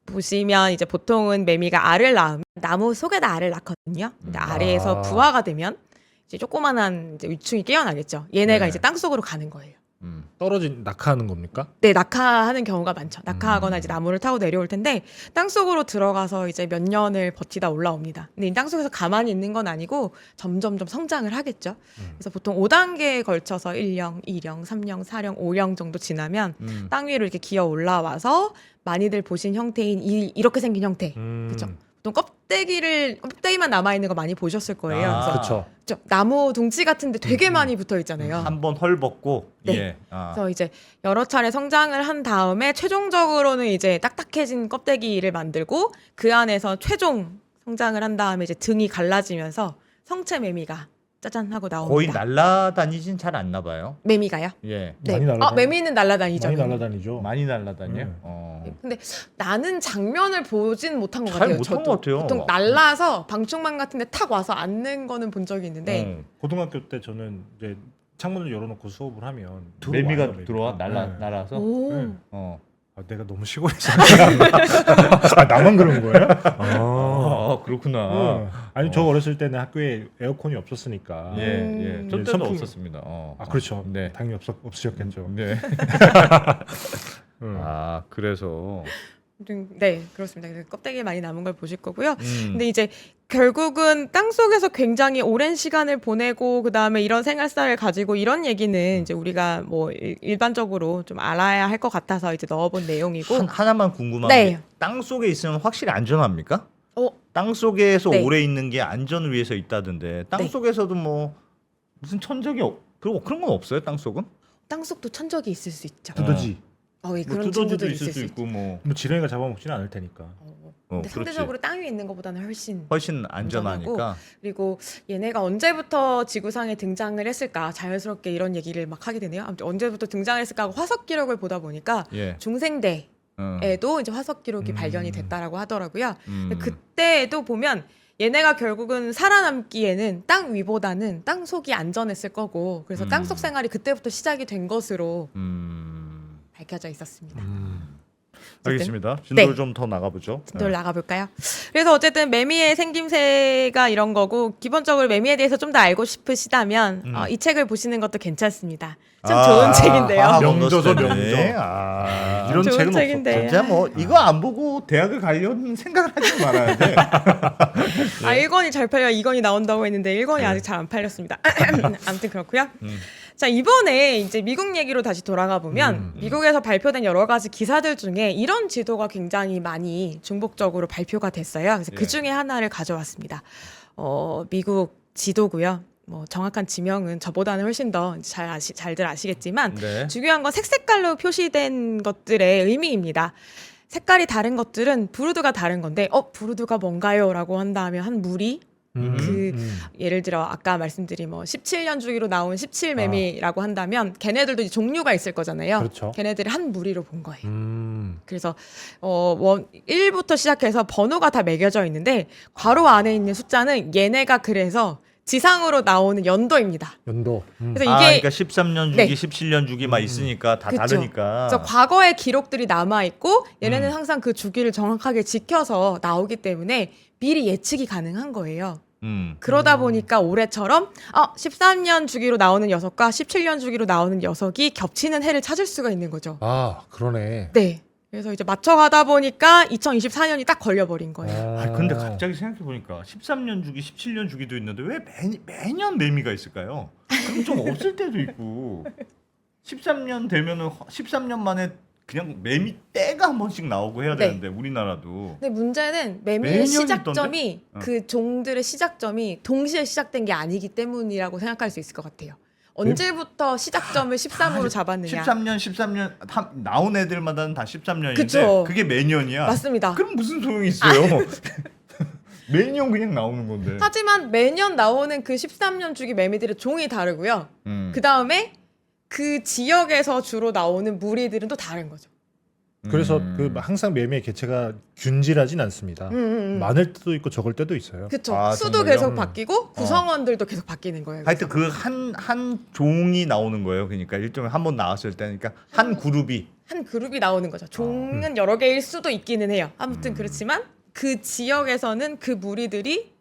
[SPEAKER 4] 보시면 이제 보통은 매미가 알을 낳으면 나무 속에다 알을 낳거든요. 근데 아래에서 부화가 되면 이제 조그만한 이제 유충이 깨어나겠죠. 얘네가
[SPEAKER 2] 네.
[SPEAKER 4] 이제 땅 속으로 가는 거예요.
[SPEAKER 3] 떨어진 낙하하는 겁니까?
[SPEAKER 4] 네, 낙하하는 경우가 많죠. 낙하하거나 이제 나무를 타고 내려올 텐데 땅 속으로 들어가서 이제 몇 년을 버티다 올라옵니다. 근데 이 땅 속에서 가만히 있는 건 아니고 점점점 성장을 하겠죠. 그래서 보통 5단계에 걸쳐서 1령, 2령, 3령, 4령, 5령 정도 지나면 땅 위로 이렇게 기어 올라와서 많이들 보신 형태인 이렇게 생긴 형태. 그렇죠. 보통 껍데기만 남아 있는 거 많이 보셨을 거예요.
[SPEAKER 2] 아.
[SPEAKER 4] 그래서
[SPEAKER 3] 그렇죠.
[SPEAKER 4] 그렇죠. 나무 둥지 같은데 되게 많이 붙어 있잖아요.
[SPEAKER 2] 한번 헐벗고
[SPEAKER 4] 네.
[SPEAKER 2] 예. 아.
[SPEAKER 4] 그래서 이제 여러 차례 성장을 한 다음에 최종적으로는 이제 딱딱해진 껍데기를 만들고 그 안에서 최종 성장을 한 다음에 이제 등이 갈라지면서 성체 매미가 짜잔 하고
[SPEAKER 2] 거의
[SPEAKER 4] 나옵니다.
[SPEAKER 2] 날라다니진 잘 않나 봐요.
[SPEAKER 4] 매미가요?
[SPEAKER 2] 예.
[SPEAKER 4] 네.
[SPEAKER 3] 많이 날아다니-
[SPEAKER 4] 매미는 날아다니죠.
[SPEAKER 3] 많이 날아다니죠.
[SPEAKER 2] 많이 날라다녀.
[SPEAKER 3] 네.
[SPEAKER 4] 근데 나는 장면을 보진 못한 것
[SPEAKER 2] 잘
[SPEAKER 4] 같아요.
[SPEAKER 2] 못한
[SPEAKER 4] 저도.
[SPEAKER 2] 것 같아요.
[SPEAKER 4] 보통 날라서 방충망 같은데 탁 와서 앉는 거는 본 적이 있는데
[SPEAKER 3] 고등학교 때 저는 이제 창문을 열어놓고 수업을 하면
[SPEAKER 2] 매미가
[SPEAKER 3] 들어와요,
[SPEAKER 2] 들어와
[SPEAKER 3] 네.
[SPEAKER 2] 날아서.
[SPEAKER 4] 오.
[SPEAKER 3] 네.
[SPEAKER 2] 어.
[SPEAKER 3] 아, 내가 너무 시골에서 아, 나만 그런 거예요?
[SPEAKER 2] 아, 그렇구나.
[SPEAKER 3] 아니 저 어렸을 때는 학교에 에어컨이 없었으니까.
[SPEAKER 2] 예, 예. 저
[SPEAKER 3] 네,
[SPEAKER 2] 때도
[SPEAKER 3] 선풍-
[SPEAKER 2] 없었습니다.
[SPEAKER 3] 아 그렇죠.
[SPEAKER 2] 네.
[SPEAKER 3] 당연히 없으셨겠죠.
[SPEAKER 2] 네.
[SPEAKER 3] 음.
[SPEAKER 2] 아, 그래서
[SPEAKER 4] 네, 그렇습니다. 그래서 껍데기 많이 남은 걸 보실 거고요.
[SPEAKER 2] 음.
[SPEAKER 4] 근데 이제 결국은 땅 속에서 굉장히 오랜 시간을 보내고 그 다음에 이런 생활사를 가지고 이런 얘기는 이제 우리가 뭐 일반적으로 좀 알아야 할 것 같아서 이제 넣어본 내용이고.
[SPEAKER 2] 하나만 궁금한
[SPEAKER 4] 네.
[SPEAKER 2] 게 땅 속에 있으면 확실히 안전합니까?
[SPEAKER 4] 어,
[SPEAKER 2] 땅 속에서
[SPEAKER 4] 네.
[SPEAKER 2] 오래 있는 게 안전을 위해서 있다던데 땅
[SPEAKER 4] 네.
[SPEAKER 2] 속에서도 뭐 무슨 천적이 그런 건 없어요? 땅 속은?
[SPEAKER 4] 땅 속도 천적이 있을 수 있죠.
[SPEAKER 3] 두더지.
[SPEAKER 4] 예,
[SPEAKER 2] 뭐
[SPEAKER 4] 그런
[SPEAKER 2] 두더지도
[SPEAKER 4] 친구들
[SPEAKER 2] 있을 수 있고 뭐
[SPEAKER 3] 뭐 지렁이가 잡아먹지는 않을 테니까.
[SPEAKER 4] 근데
[SPEAKER 2] 그렇지.
[SPEAKER 4] 상대적으로 땅 위에 있는 것보다는 훨씬.
[SPEAKER 2] 훨씬 안전하니까.
[SPEAKER 4] 그리고 얘네가 언제부터 지구상에 등장을 했을까 자연스럽게 이런 얘기를 막 하게 되네요. 아무튼 언제부터 등장을 했을까 하고 화석 기록을 보다 보니까
[SPEAKER 2] 예.
[SPEAKER 4] 중생대
[SPEAKER 2] 어.
[SPEAKER 4] 에도 이제 화석 기록이 발견이 됐다라고 하더라고요.
[SPEAKER 2] 음.
[SPEAKER 4] 그때도 보면 얘네가 결국은 살아남기에는 땅 위보다는 땅 속이 안전했을 거고 그래서 땅 속 생활이 그때부터 시작이 된 것으로 밝혀져 있었습니다.
[SPEAKER 2] 알겠습니다. 진도를
[SPEAKER 4] 네.
[SPEAKER 2] 좀 더 나가보죠.
[SPEAKER 4] 진도를 나가볼까요? 그래서 어쨌든 매미의 생김새가 이런 거고 기본적으로 매미에 대해서 좀 더 알고 싶으시다면 이 책을 보시는 것도 괜찮습니다. 참 좋은 책인데요.
[SPEAKER 3] 명저죠, 명저.
[SPEAKER 2] 아,
[SPEAKER 3] 이런
[SPEAKER 4] 좋은
[SPEAKER 3] 책은
[SPEAKER 4] 책인데.
[SPEAKER 2] 진짜 뭐 이거 안 보고 대학을 가려는 생각을 하지 말아야 돼.
[SPEAKER 4] 1권이 잘 팔려 2권이 나온다고 했는데 1권이 아직 잘 안 팔렸습니다. 아무튼 그렇고요. 자, 이번에 이제 미국 얘기로 다시 돌아가 보면 미국에서 발표된 여러 가지 기사들 중에 이런 지도가 굉장히 많이 중복적으로 발표가 됐어요. 그래서
[SPEAKER 2] 예.
[SPEAKER 4] 그 중에 하나를 가져왔습니다. 미국 지도고요. 뭐 정확한 지명은 저보다는 훨씬 더 잘들 아시겠지만
[SPEAKER 2] 네.
[SPEAKER 4] 중요한 건 색깔로 표시된 것들의 의미입니다. 색깔이 다른 것들은 부르드가 다른 건데 부르드가 뭔가요? 라고 한다면 한 무리 예를 들어 아까 말씀드린 뭐 17년 주기로 나온 17매미라고 한다면 걔네들도 이제 종류가 있을 거잖아요.
[SPEAKER 3] 그렇죠.
[SPEAKER 4] 걔네들을 한 무리로 본 거예요. 그래서 1부터 시작해서 번호가 다 매겨져 있는데 괄호 안에 있는 숫자는 얘네가 그래서 지상으로 나오는 연도입니다.
[SPEAKER 3] 연도.
[SPEAKER 4] 그래서 이게
[SPEAKER 2] 그러니까 13년 주기,
[SPEAKER 4] 네.
[SPEAKER 2] 17년 주기 막 있으니까 다
[SPEAKER 4] 그쵸.
[SPEAKER 2] 다르니까.
[SPEAKER 4] 그래서 과거의 기록들이 남아 있고 얘네는 항상 그 주기를 정확하게 지켜서 나오기 때문에 미리 예측이 가능한 거예요. 그러다 보니까 올해처럼 13년 주기로 나오는 녀석과 17년 주기로 나오는 녀석이 겹치는 해를 찾을 수가 있는 거죠.
[SPEAKER 3] 아 그러네.
[SPEAKER 4] 네. 그래서 이제 맞춰가다 보니까 2024년이 딱 걸려버린 거예요.
[SPEAKER 2] 아, 근데 갑자기 생각해 보니까 13년 주기, 17년 주기도 있는데 왜 매년 매미가 있을까요? 그럼 좀 없을 때도 있고 13년 되면은 13년 만에 그냥 매미 떼가 한 번씩 나오고 해야
[SPEAKER 4] 네.
[SPEAKER 2] 되는데 우리나라도
[SPEAKER 4] 근데 문제는 매미의
[SPEAKER 2] 매년
[SPEAKER 4] 시작점이
[SPEAKER 2] 있던데?
[SPEAKER 4] 그 종들의 시작점이 동시에 시작된 게 아니기 때문이라고 생각할 수 있을 것 같아요. 언제부터 시작점을 13으로 잡았느냐.
[SPEAKER 2] 13년 나온 애들마다는 다 13년인데
[SPEAKER 4] 그쵸.
[SPEAKER 2] 그게 매년이야.
[SPEAKER 4] 맞습니다.
[SPEAKER 2] 그럼 무슨 소용이 있어요? 매년 그냥 나오는 건데.
[SPEAKER 4] 하지만 매년 나오는 그 13년 주기 매미들의 종이 다르고요. 그 다음에 그 지역에서 주로 나오는 무리들은 또 다른 거죠.
[SPEAKER 3] 그래서 그 항상 매미의 개체가 균질하진 않습니다. 많을 때도 있고 적을 때도 있어요.
[SPEAKER 4] 그쵸.
[SPEAKER 2] 아,
[SPEAKER 4] 수도
[SPEAKER 2] 정말요?
[SPEAKER 4] 계속 바뀌고 구성원들도 계속 바뀌는 거예요.
[SPEAKER 2] 하여튼 그 한 종이 나오는 거예요. 그러니까 일종의 한 번 나왔을 때니까 한 그룹이
[SPEAKER 4] 한 그룹이 나오는 거죠. 종은 여러 개일 수도 있기는 해요. 아무튼 그렇지만 그 지역에서는 그 무리들이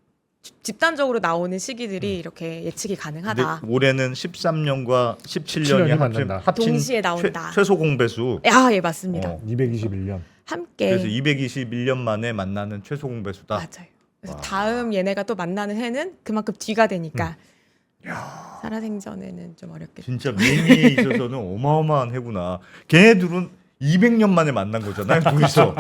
[SPEAKER 4] 집단적으로 나오는 시기들이 이렇게 예측이
[SPEAKER 2] 근데
[SPEAKER 4] 가능하다.
[SPEAKER 2] 올해는 13년과 17년이
[SPEAKER 3] 17년이 만난다.
[SPEAKER 2] 합친
[SPEAKER 4] 동시에 나온다.
[SPEAKER 2] 최소 공배수.
[SPEAKER 4] 예, 맞습니다.
[SPEAKER 3] 221년.
[SPEAKER 4] 함께.
[SPEAKER 2] 그래서 221년 만에 만나는 최소 공배수다.
[SPEAKER 4] 맞아요. 그래서 다음 얘네가 또 만나는 해는 그만큼 뒤가 되니까 살아생전에는 좀 어렵겠죠.
[SPEAKER 2] 진짜 매미에 있어서는 어마어마한 해구나. 걔네들은 200년 만에 만난 거잖아요. 둘이서.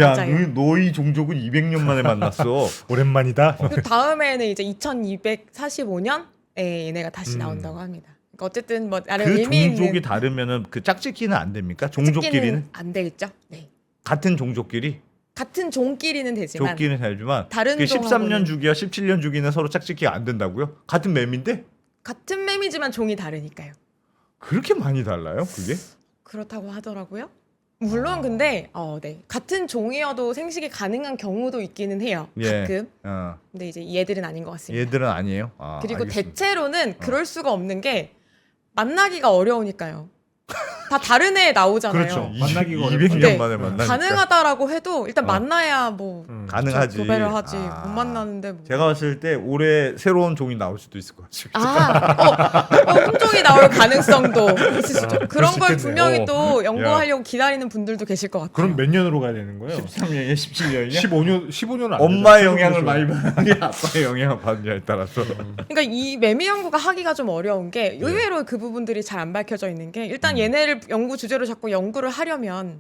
[SPEAKER 2] 야,
[SPEAKER 4] 맞아요.
[SPEAKER 2] 너희 종족은 200년 만에 만났어.
[SPEAKER 3] 오랜만이다.
[SPEAKER 4] 그 다음에는 이제 2245년에 얘네가 다시 나온다고 합니다. 그러니까 어쨌든 뭐 나름
[SPEAKER 2] 그
[SPEAKER 4] 의미
[SPEAKER 2] 종족이
[SPEAKER 4] 있는
[SPEAKER 2] 다르면은 그 짝짓기는 안 됩니까? 종족끼리는
[SPEAKER 4] 안 되겠죠. 네.
[SPEAKER 2] 같은 종족끼리
[SPEAKER 4] 같은 종끼리는 되지만
[SPEAKER 2] 족기는 되지만
[SPEAKER 4] 다른
[SPEAKER 2] 그
[SPEAKER 4] 종하고는
[SPEAKER 2] 13년 주기와 17년 주기는 서로 짝짓기가 안 된다고요? 같은 매미인데
[SPEAKER 4] 같은 매미지만 종이 다르니까요.
[SPEAKER 2] 그렇게 많이 달라요? 그게?
[SPEAKER 4] 그렇다고 하더라고요. 물론 근데 네. 같은 종이어도 생식이 가능한 경우도 있기는 해요.
[SPEAKER 2] 예.
[SPEAKER 4] 가끔.
[SPEAKER 2] 어.
[SPEAKER 4] 근데 이제 얘들은 아닌 것 같습니다.
[SPEAKER 2] 얘들은 아니에요. 아,
[SPEAKER 4] 그리고
[SPEAKER 2] 알겠습니다.
[SPEAKER 4] 대체로는 그럴 수가 없는 게 만나기가 어려우니까요. 다 다른 애 나오잖아요.
[SPEAKER 3] 그렇죠. 만나기가
[SPEAKER 2] 200년
[SPEAKER 4] 네.
[SPEAKER 2] 만에 만나니까.
[SPEAKER 4] 가능하다고 해도 일단
[SPEAKER 2] 어.
[SPEAKER 4] 만나야 뭐
[SPEAKER 2] 가능하지.
[SPEAKER 4] 교배를 하지.
[SPEAKER 2] 아.
[SPEAKER 4] 못 만나는데 뭐.
[SPEAKER 2] 제가 봤을 때 올해 새로운 종이 나올 수도 있을 것 같습니다.
[SPEAKER 4] 품종이 나올 가능성도 있을 수 있죠. 그런
[SPEAKER 3] 수
[SPEAKER 4] 걸
[SPEAKER 3] 있겠네요.
[SPEAKER 4] 분명히 또 연구하려고 기다리는 분들도 계실 것 같아요.
[SPEAKER 3] 그럼 몇 년으로 가야 되는 거예요?
[SPEAKER 2] 13년이야, 17년이야?
[SPEAKER 3] 15년은 안
[SPEAKER 2] 엄마의
[SPEAKER 3] 되죠.
[SPEAKER 2] 영향을
[SPEAKER 3] 그렇죠.
[SPEAKER 2] 많이 받느냐, 아빠의 영향을 받느냐에 따라서.
[SPEAKER 4] 그러니까 이 매미 연구가 하기가 좀 어려운 게 의외로 그 부분들이 잘 안 밝혀져 있는 게 일단 얘네를 연구 주제로 잡고 연구를 하려면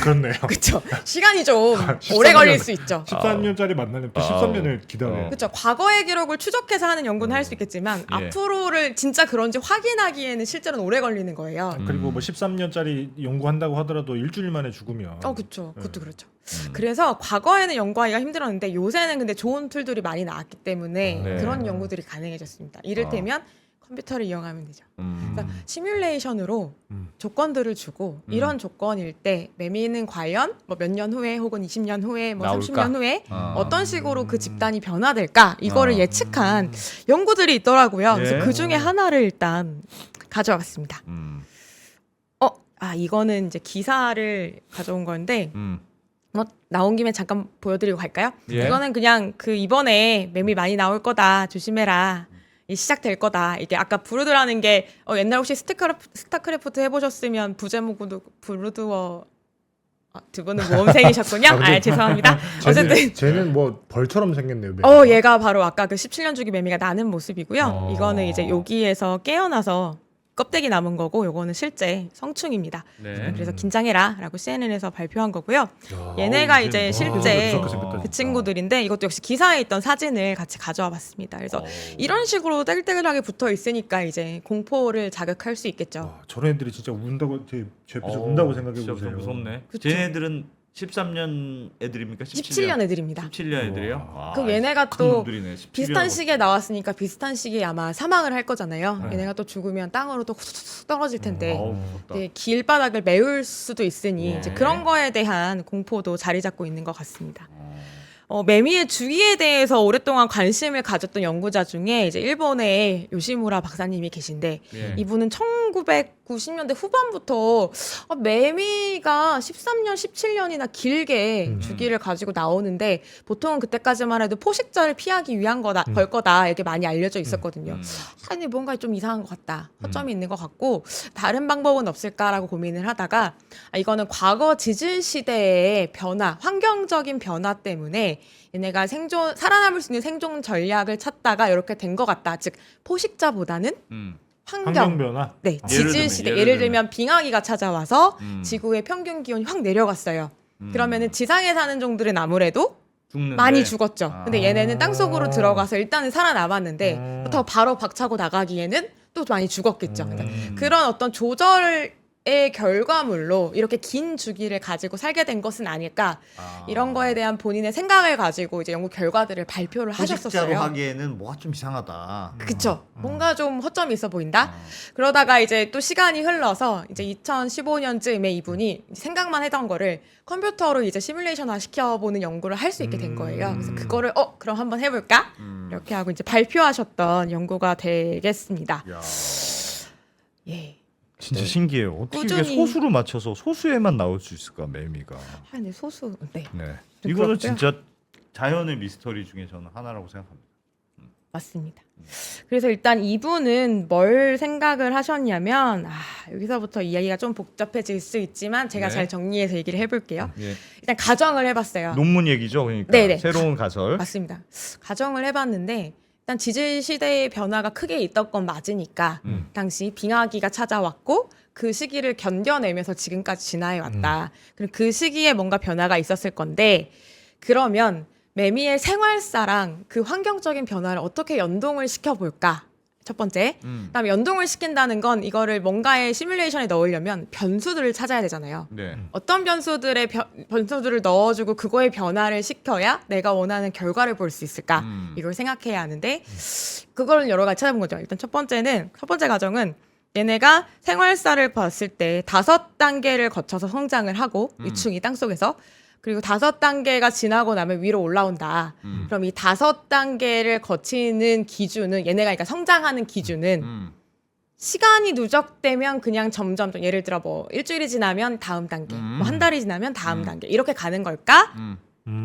[SPEAKER 3] 그렇네요.
[SPEAKER 4] 그쵸 시간이 좀
[SPEAKER 3] 13년.
[SPEAKER 4] 오래 걸릴 수 있죠.
[SPEAKER 3] 13년짜리 만나면 또 13년을 기다려요.
[SPEAKER 4] 그렇죠. 과거의 기록을 추적해서 하는 연구는 할 수 있겠지만
[SPEAKER 2] 예.
[SPEAKER 4] 앞으로를 진짜 그런지 확인하기에는 실제로는 오래 걸리는 거예요.
[SPEAKER 3] 그리고 뭐 13년짜리 연구한다고 하더라도 일주일 만에 죽으면
[SPEAKER 4] 그렇죠. 그것도 그렇죠. 그래서 과거에는 연구하기가 힘들었는데 요새는 근데 좋은 툴들이 많이 나왔기 때문에
[SPEAKER 2] 네.
[SPEAKER 4] 그런 연구들이 가능해졌습니다. 이를테면 컴퓨터를 이용하면 되죠.
[SPEAKER 2] 음.
[SPEAKER 4] 그러니까 시뮬레이션으로 조건들을 주고 이런 조건일 때 매미는 과연 뭐 몇 년 후에 혹은 20년 후에 뭐
[SPEAKER 2] 나올까?
[SPEAKER 4] 30년 후에
[SPEAKER 2] 어.
[SPEAKER 4] 어떤 식으로 그 집단이 변화될까 이거를
[SPEAKER 2] 어.
[SPEAKER 4] 예측한 연구들이 있더라고요. 그래서
[SPEAKER 2] 예.
[SPEAKER 4] 그 중에 하나를 일단 가져왔습니다. 이거는 이제 기사를 가져온 건데 나온 김에 잠깐 보여드리고 갈까요?
[SPEAKER 2] 예.
[SPEAKER 4] 이거는 그냥 그 이번에 매미 많이 나올 거다 조심해라. 이 시작될 거다. 이게 아까 브루드라는 게 옛날 혹시 스타크래프트 해보셨으면 부제목으로 브루드워 두 분은 모험생이셨군요. 죄송합니다. 어쨌든
[SPEAKER 3] 쟤는 뭐 벌처럼 생겼네요. 매미가.
[SPEAKER 4] 얘가 바로 아까 그 17년 주기 매미가 나는 모습이고요. 이거는 이제 여기에서 깨어나서 껍데기 남은 거고 요거는 실제 성충입니다.
[SPEAKER 2] 네.
[SPEAKER 4] 그래서 긴장해라라고 CNN에서 발표한 거고요.
[SPEAKER 3] 야,
[SPEAKER 4] 얘네가
[SPEAKER 3] 이게
[SPEAKER 4] 이제
[SPEAKER 3] 뭐
[SPEAKER 4] 실제
[SPEAKER 3] 무섭게 생겼다,
[SPEAKER 4] 그
[SPEAKER 3] 진짜.
[SPEAKER 4] 친구들인데 이것도 역시 기사에 있던 사진을 같이 가져와 봤습니다. 그래서 이런 식으로 떼글떼글하게 붙어 있으니까 이제 공포를 자극할 수 있겠죠.
[SPEAKER 3] 와, 저런 애들이 진짜 운다고 제 옆에서 운다고 생각해
[SPEAKER 2] 진짜
[SPEAKER 3] 보세요.
[SPEAKER 2] 무섭네.
[SPEAKER 4] 그쵸.
[SPEAKER 2] 쟤네들은 13년 애들입니까?
[SPEAKER 4] 17년 애들입니다.
[SPEAKER 2] 17년 애들이요? 와,
[SPEAKER 4] 그 얘네가
[SPEAKER 2] 큰
[SPEAKER 4] 또
[SPEAKER 2] 놈들이네, 17년.
[SPEAKER 4] 비슷한 시기에 나왔으니까 비슷한 시기에 아마 사망을 할 거잖아요. 얘네가 또 죽으면 땅으로 또 후쑥 떨어질 텐데
[SPEAKER 2] 어우, 무섭다.
[SPEAKER 4] 네, 길바닥을 메울 수도 있으니
[SPEAKER 2] 네.
[SPEAKER 4] 이제 그런 거에 대한 공포도 자리 잡고 있는 것 같습니다. 매미의 주의에 대해서 오랫동안 관심을 가졌던 연구자 중에 이제 일본의 요시무라 박사님이 계신데
[SPEAKER 2] 예.
[SPEAKER 4] 이분은 1990년대 후반부터 매미가 13년, 17년이나 길게 주기를 가지고 나오는데 보통은 그때까지만 해도 포식자를 피하기 위한 거다, 걸 거다 이렇게 많이 알려져 있었거든요. 아니 뭔가 좀 이상한 것 같다. 허점이 있는 것 같고 다른 방법은 없을까라고 고민을 하다가 이거는 과거 지질 시대의 변화, 환경적인 변화 때문에 얘네가 살아남을 수 있는 생존 전략을 찾다가 이렇게 된 것 같다. 즉 포식자보다는
[SPEAKER 3] 환경 변화.
[SPEAKER 4] 네,
[SPEAKER 2] 예를
[SPEAKER 4] 지질
[SPEAKER 2] 들면,
[SPEAKER 4] 시대.
[SPEAKER 2] 예를
[SPEAKER 4] 예를 들면 빙하기가 찾아와서
[SPEAKER 2] 음.
[SPEAKER 4] 지구의 평균 기온이 확 내려갔어요. 그러면은 지상에 사는 종들은 아무래도 많이 죽었죠. 근데 얘네는 땅 속으로 들어가서 일단은 살아남았는데 그렇다고 바로 박차고 나가기에는 또 많이 죽었겠죠. 그러니까 그런 어떤 조절의 결과물로 이렇게 긴 주기를 가지고 살게 된 것은 아닐까. 이런 거에 대한 본인의 생각을 가지고 이제 연구 결과들을 발표를
[SPEAKER 2] 소식자로
[SPEAKER 4] 하셨었어요.
[SPEAKER 2] 하기에는 뭐가 좀 이상하다.
[SPEAKER 4] 그쵸. 뭔가 좀 허점이 있어 보인다. 그러다가 이제 또 시간이 흘러서 이제 2015년쯤에 이분이 이제 생각만 했던 거를 컴퓨터로 이제 시뮬레이션화 시켜보는 연구를 할 수 있게 된 거예요. 그래서 그거를 그럼 한번 해볼까? 이렇게 하고 이제 발표하셨던 연구가 되겠습니다.
[SPEAKER 2] 야,
[SPEAKER 4] 예.
[SPEAKER 2] 진짜 신기해요. 어떻게 이게
[SPEAKER 4] 꾸준히.
[SPEAKER 2] 소수로 맞춰서 소수에만 나올 수 있을까 매미가.
[SPEAKER 4] 근데 소수. 네.
[SPEAKER 2] 네.
[SPEAKER 4] 좀
[SPEAKER 2] 이거는
[SPEAKER 4] 그렇고요.
[SPEAKER 2] 진짜 자연의 미스터리 중에 저는 하나라고 생각합니다.
[SPEAKER 4] 맞습니다. 그래서 일단 이분은 뭘 생각을 하셨냐면 여기서부터 이야기가 좀 복잡해질 수 있지만 제가
[SPEAKER 2] 네.
[SPEAKER 4] 잘 정리해서 얘기를 해볼게요.
[SPEAKER 2] 예.
[SPEAKER 4] 일단 가정을 해봤어요.
[SPEAKER 2] 논문 얘기죠, 그러니까.
[SPEAKER 4] 네네.
[SPEAKER 2] 새로운 가설.
[SPEAKER 4] 맞습니다. 가정을 해봤는데 일단 지질 시대의 변화가 크게 있던 건 맞으니까 당시 빙하기가 찾아왔고 그 시기를 견뎌내면서 지금까지 진화해 왔다. 그리고 그 시기에 뭔가 변화가 있었을 건데 그러면 매미의 생활사랑 그 환경적인 변화를 어떻게 연동을 시켜볼까? 첫 번째. 그다음에 연동을 시킨다는 건 이거를 뭔가의 시뮬레이션에 넣으려면 변수들을 찾아야 되잖아요.
[SPEAKER 2] 네.
[SPEAKER 4] 어떤 변수들의 변수들을 넣어주고 그거의 변화를 시켜야 내가 원하는 결과를 볼 수 있을까? 이걸 생각해야 하는데 그걸 여러 가지 찾아본 거죠. 일단 첫 번째 가정은 얘네가 생활사를 봤을 때 5단계를 거쳐서 성장을 하고 위충이 땅속에서 그리고 5단계가 지나고 나면 위로 올라온다. 그럼 이 5단계를 거치는 기준은 얘네가 그러니까 성장하는 기준은 시간이 누적되면 그냥 점점 예를 들어 뭐 일주일이 지나면 다음 단계, 뭐 한 달이 지나면 다음 단계 이렇게 가는 걸까?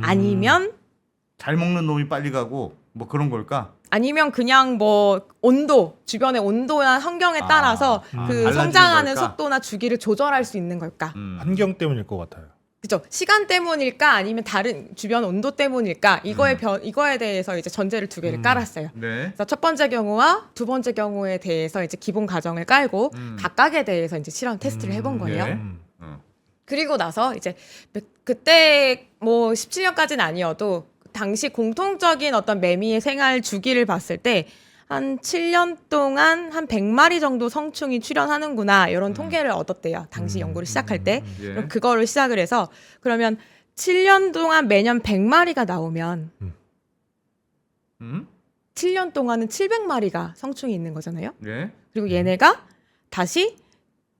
[SPEAKER 4] 아니면
[SPEAKER 2] 잘 먹는 놈이 빨리 가고 뭐 그런 걸까?
[SPEAKER 4] 아니면 그냥 뭐 온도 주변의 온도나 환경에 따라서 그
[SPEAKER 2] 달라지는
[SPEAKER 4] 성장하는
[SPEAKER 2] 걸까?
[SPEAKER 4] 속도나 주기를 조절할 수 있는 걸까?
[SPEAKER 3] 환경 때문일 것 같아요.
[SPEAKER 4] 그죠? 시간 때문일까 아니면 다른 주변 온도 때문일까? 이거에 대해서 이제 전제를 두 개를 깔았어요.
[SPEAKER 2] 네.
[SPEAKER 4] 그래서 첫 번째 경우와 두 번째 경우에 대해서 이제 기본 가정을 깔고 각각에 대해서 이제 실험 테스트를 해본 거예요.
[SPEAKER 2] 예.
[SPEAKER 4] 그리고 나서 이제 그때 뭐 17년까지는 아니어도 당시 공통적인 어떤 매미의 생활 주기를 봤을 때 한 7년 동안 한 100마리 정도 성충이 출현하는구나 이런 통계를 얻었대요. 당시 연구를 시작할 때.
[SPEAKER 2] 예.
[SPEAKER 4] 그럼 그거를 시작을 해서 그러면 7년 동안 매년 100마리가 나오면 7년 동안은 700마리가 성충이 있는 거잖아요.
[SPEAKER 2] 예.
[SPEAKER 4] 그리고 얘네가 다시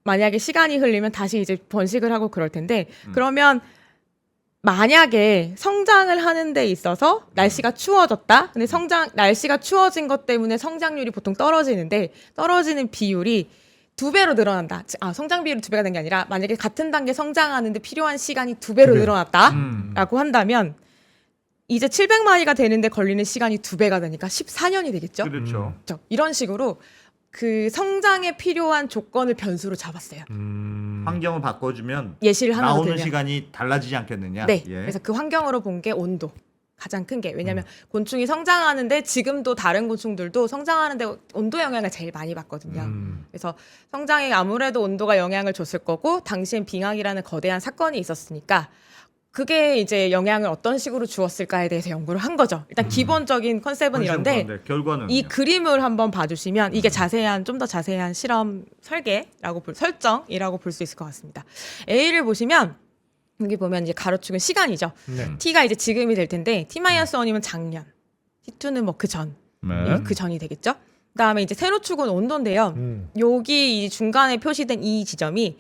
[SPEAKER 4] 만약에 시간이 흘리면 다시 이제 번식을 하고 그럴 텐데 그러면 만약에 성장을 하는 데 있어서 날씨가 추워졌다. 근데 날씨가 추워진 것 때문에 성장률이 보통 떨어지는데 떨어지는 비율이 2배로 늘어난다. 성장 비율이 2배가 된 게 아니라 만약에 같은 단계 성장하는데 필요한 시간이 2배로 늘어났다라고 한다면 이제 700마리가 되는데 걸리는 시간이 2배가 되니까 14년이 되겠죠.
[SPEAKER 2] 그렇죠.
[SPEAKER 4] 그렇죠? 이런 식으로 그 성장에 필요한 조건을 변수로 잡았어요.
[SPEAKER 2] 환경을 바꿔주면
[SPEAKER 4] 예시를 하나 더
[SPEAKER 2] 나오는
[SPEAKER 4] 들면
[SPEAKER 2] 시간이 달라지지 않겠느냐?
[SPEAKER 4] 네.
[SPEAKER 2] 예.
[SPEAKER 4] 그래서 그 환경으로 본 게 온도. 가장 큰 게. 왜냐하면 곤충이 성장하는데 지금도 다른 곤충들도 성장하는데 온도 영향을 제일 많이 받거든요. 그래서 성장에 아무래도 온도가 영향을 줬을 거고 당시엔 빙하기라는 거대한 사건이 있었으니까 그게 이제 영향을 어떤 식으로 주었을까에 대해서 연구를 한 거죠. 일단 기본적인 컨셉은 이런데
[SPEAKER 2] 결과는
[SPEAKER 4] 이 그림을 한번 봐주시면 이게 좀 더 자세한 실험 설정이라고 볼 수 있을 것 같습니다. A를 보시면 여기 보면 이제 가로축은 시간이죠.
[SPEAKER 3] 네.
[SPEAKER 4] T가 이제 지금이 될 텐데 T-1이면 작년, T2는 뭐 그 전, 그 전이 되겠죠. 그다음에 이제 세로축은 온도인데요. 여기 이 중간에 표시된 이 지점이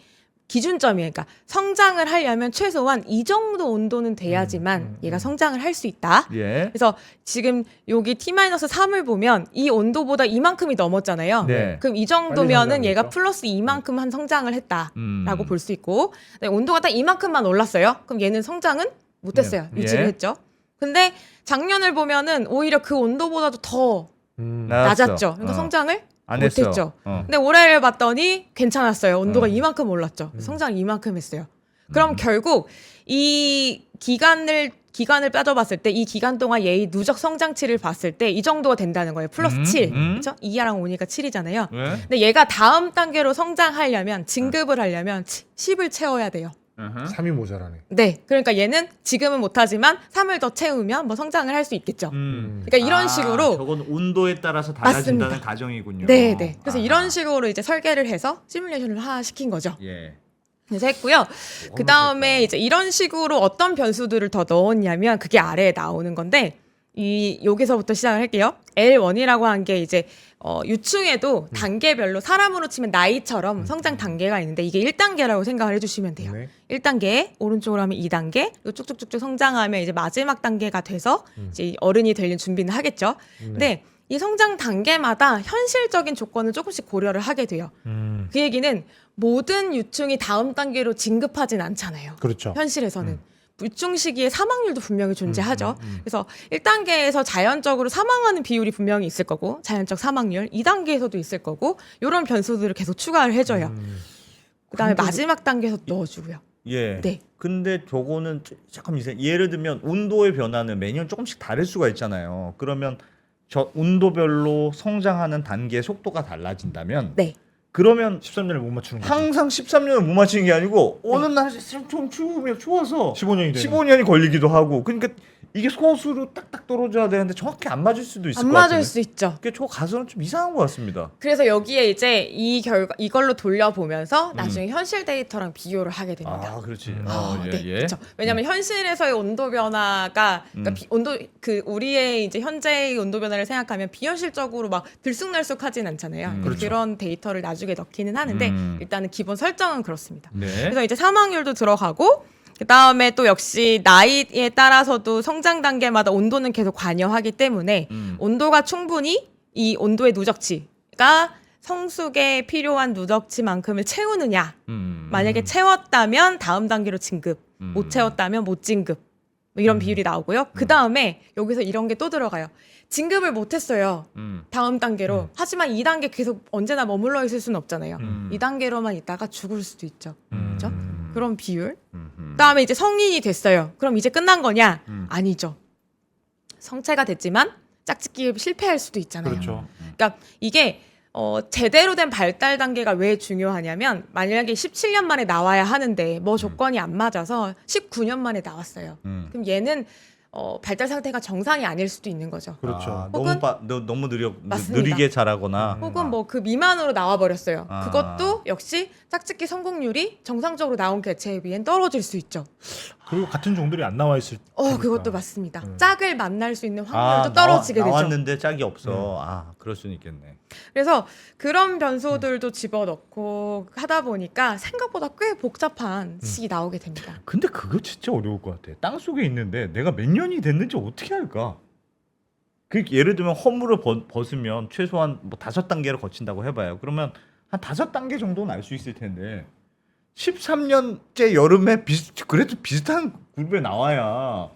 [SPEAKER 4] 기준점이에요. 그러니까 성장을 하려면 최소한 이 정도 온도는 돼야지만 얘가 성장을 할 수 있다.
[SPEAKER 2] 예.
[SPEAKER 4] 그래서 지금 여기 T-3을 보면 이 온도보다 이만큼이 넘었잖아요.
[SPEAKER 2] 네.
[SPEAKER 4] 그럼 이 정도면은
[SPEAKER 3] 빨리
[SPEAKER 4] 얘가
[SPEAKER 3] 성장했죠.
[SPEAKER 4] 플러스 이만큼 한 성장을 했다라고 볼 수 있고 온도가 딱 이만큼만 올랐어요. 그럼 얘는 성장은 못했어요.
[SPEAKER 2] 예.
[SPEAKER 4] 유지를 했죠. 근데 작년을 보면은 오히려 그 온도보다도 더 낮았죠. 그러니까 성장을
[SPEAKER 2] 안 했어.
[SPEAKER 4] 못했죠. 근데 올해를 봤더니 괜찮았어요. 온도가 이만큼 올랐죠. 성장을 이만큼 했어요. 그럼 결국 이 기간을 빠져봤을 때 이 기간 동안 얘의 누적 성장치를 봤을 때 이 정도가 된다는 거예요. 플러스 7. 그렇죠? 2랑 5니까 7이잖아요.
[SPEAKER 2] 예?
[SPEAKER 4] 근데 얘가 다음 단계로 성장하려면 진급을 하려면 10을 채워야 돼요.
[SPEAKER 2] 어허.
[SPEAKER 3] 3이 모자라네.
[SPEAKER 4] 네, 그러니까 얘는 지금은 못하지만 3을 더 채우면 뭐 성장을 할 수 있겠죠. 그러니까 이런 식으로
[SPEAKER 2] 저건 온도에 따라서 달라진다는
[SPEAKER 4] 맞습니다.
[SPEAKER 2] 가정이군요.
[SPEAKER 4] 네, 네. 그래서
[SPEAKER 2] 아하.
[SPEAKER 4] 이런 식으로 이제 설계를 해서 시뮬레이션을 시킨 거죠.
[SPEAKER 2] 예.
[SPEAKER 4] 그래서 했고요. 그 다음에 이제 이런 식으로 어떤 변수들을 더 넣었냐면 그게 아래에 나오는 건데 여기서부터 시작을 할게요. L1이라고 한 게 이제 유충에도 단계별로 사람으로 치면 나이처럼 성장 단계가 있는데 이게 1단계라고 생각을 해주시면 돼요.
[SPEAKER 3] 네.
[SPEAKER 4] 1단계, 오른쪽으로 하면 2단계, 그리고 쭉쭉쭉쭉 성장하면 이제 마지막 단계가 돼서 이제 어른이 되려는 준비는 하겠죠. 근데 이 성장 단계마다 현실적인 조건을 조금씩 고려를 하게 돼요. 그 얘기는 모든 유충이 다음 단계로 진급하진 않잖아요.
[SPEAKER 3] 그렇죠.
[SPEAKER 4] 현실에서는. 유충 시기에 사망률도 분명히 존재하죠. 그래서 1단계에서 자연적으로 사망하는 비율이 분명히 있을 거고 자연적 사망률, 2단계에서도 있을 거고 이런 변수들을 계속 추가를 해줘요. 그다음에 마지막 단계에서 넣어주고요.
[SPEAKER 2] 예.
[SPEAKER 4] 네.
[SPEAKER 2] 근데 저거는 잠깐 예를 들면 온도의 변화는 매년 조금씩 다를 수가 있잖아요. 그러면 저 온도별로 성장하는 단계 속도가 달라진다면
[SPEAKER 4] 네.
[SPEAKER 2] 그러면
[SPEAKER 3] 13년을 못 맞추는 거지.
[SPEAKER 2] 항상 13년을 못 맞추는 게 아니고 어느 날 좀 추워서
[SPEAKER 3] 15년이 되는.
[SPEAKER 2] 15년이 걸리기도 하고 그러니까 이게 소수로 딱딱 떨어져야 되는데 정확히 안 맞을 수도 있을
[SPEAKER 4] 안
[SPEAKER 2] 것
[SPEAKER 4] 맞을
[SPEAKER 2] 같은데.
[SPEAKER 4] 수 있죠.
[SPEAKER 2] 그게 저 가서는 좀 이상한 것 같습니다.
[SPEAKER 4] 그래서 여기에 이제 이걸로 돌려보면서 나중에 현실 데이터랑 비교를 하게 됩니다.
[SPEAKER 2] 아, 그렇지.
[SPEAKER 4] 네, 그렇죠. 왜냐하면 현실에서의 온도 변화가 그러니까 우리의 이제 현재의 온도 변화를 생각하면 비현실적으로 막 들쑥날쑥하진 않잖아요.
[SPEAKER 3] 그렇죠.
[SPEAKER 4] 그런 데이터를 나중에 넣기는 하는데 일단은 기본 설정은 그렇습니다.
[SPEAKER 2] 네.
[SPEAKER 4] 그래서 이제 사망률도 들어가고 그 다음에 또 역시 나이에 따라서도 성장 단계마다 온도는 계속 관여하기 때문에 온도가 충분히 이 온도의 누적치가 성숙에 필요한 누적치만큼을 채우느냐. 만약에 채웠다면 다음 단계로 진급, 못 채웠다면 못 진급. 뭐 이런 비율이 나오고요. 그 다음에 여기서 이런 게 또 들어가요. 진급을 못했어요. 다음 단계로. 하지만 2단계 계속 언제나 머물러 있을 수는 없잖아요. 2단계로만 있다가 죽을 수도 있죠. 그렇죠? 그런 비율. 그다음에 이제 성인이 됐어요. 그럼 이제 끝난 거냐? 아니죠. 성체가 됐지만 짝짓기에 실패할 수도 있잖아요.
[SPEAKER 3] 그렇죠.
[SPEAKER 4] 그러니까 이게 제대로 된 발달 단계가 왜 중요하냐면 만약에 17년 만에 나와야 하는데 뭐 조건이 안 맞아서 19년 만에 나왔어요. 그럼 얘는 발달 상태가 정상이 아닐 수도 있는 거죠.
[SPEAKER 3] 그렇죠.
[SPEAKER 2] 아,
[SPEAKER 4] 혹은-
[SPEAKER 2] 너무
[SPEAKER 4] 맞습니다.
[SPEAKER 2] 느리게 자라거나
[SPEAKER 4] 혹은 뭐 그 미만으로 나와 버렸어요.
[SPEAKER 2] 아.
[SPEAKER 4] 그것도 역시 짝짓기 성공률이 정상적으로 나온 개체에 비해 떨어질 수 있죠.
[SPEAKER 3] 그리고 같은 종들이 안 나와 있을.
[SPEAKER 4] 그것도 맞습니다. 짝을 만날 수 있는 확률도 떨어지게 되죠.
[SPEAKER 2] 나왔는데 짝이 없어. 아, 그럴 수는 있겠네.
[SPEAKER 4] 그래서 그런 변수들도 집어넣고 하다 보니까 생각보다 꽤 복잡한 식이 나오게 됩니다.
[SPEAKER 2] 근데 그거 진짜 어려울 것 같아. 땅 속에 있는데 내가 몇 년이 됐는지 어떻게 알까? 그 예를 들면 허물을 벗으면 최소한 뭐 5단계를 거친다고 해봐요. 그러면 한 5단계 정도는 알 수 있을 텐데 13년째 여름에 그래도 비슷한 그룹에 나와야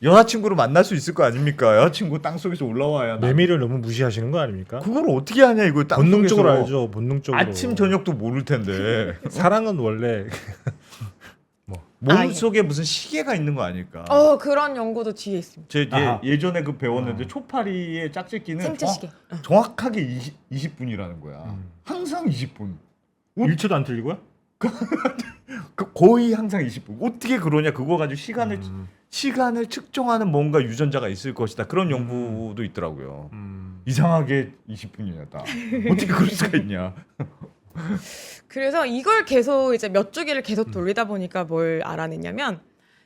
[SPEAKER 2] 여자친구를 만날 수 있을 거 아닙니까? 여자친구 땅 속에서 올라와야
[SPEAKER 3] 매미를 너무 무시하시는 거 아닙니까?
[SPEAKER 2] 그걸 어떻게 하냐 이거 땅
[SPEAKER 3] 본능적으로
[SPEAKER 2] 속에서.
[SPEAKER 3] 알죠. 본능적으로.
[SPEAKER 2] 아침 저녁도 모를 텐데
[SPEAKER 3] 사랑은 원래
[SPEAKER 2] 몸 속에 무슨 시계가 있는 거 아닐까?
[SPEAKER 4] 그런 연구도 뒤에 있습니다.
[SPEAKER 2] 제
[SPEAKER 3] 아하.
[SPEAKER 2] 예전에 그 배웠는데 초파리의 짝짓기는
[SPEAKER 4] 생체시계.
[SPEAKER 2] 정확하게 20분이라는 거야. 항상 20분.
[SPEAKER 3] 1초도 안 틀리고요?
[SPEAKER 2] 거의 항상 20분. 어떻게 그러냐? 그거 가지고 시간을 측정하는 뭔가 유전자가 있을 것이다. 그런 연구도 있더라고요. 이상하게 20분이었다. 어떻게 그럴 수가 있냐?
[SPEAKER 4] 그래서 이걸 계속 이제 몇 주기를 계속 돌리다 보니까 뭘 알아냈냐면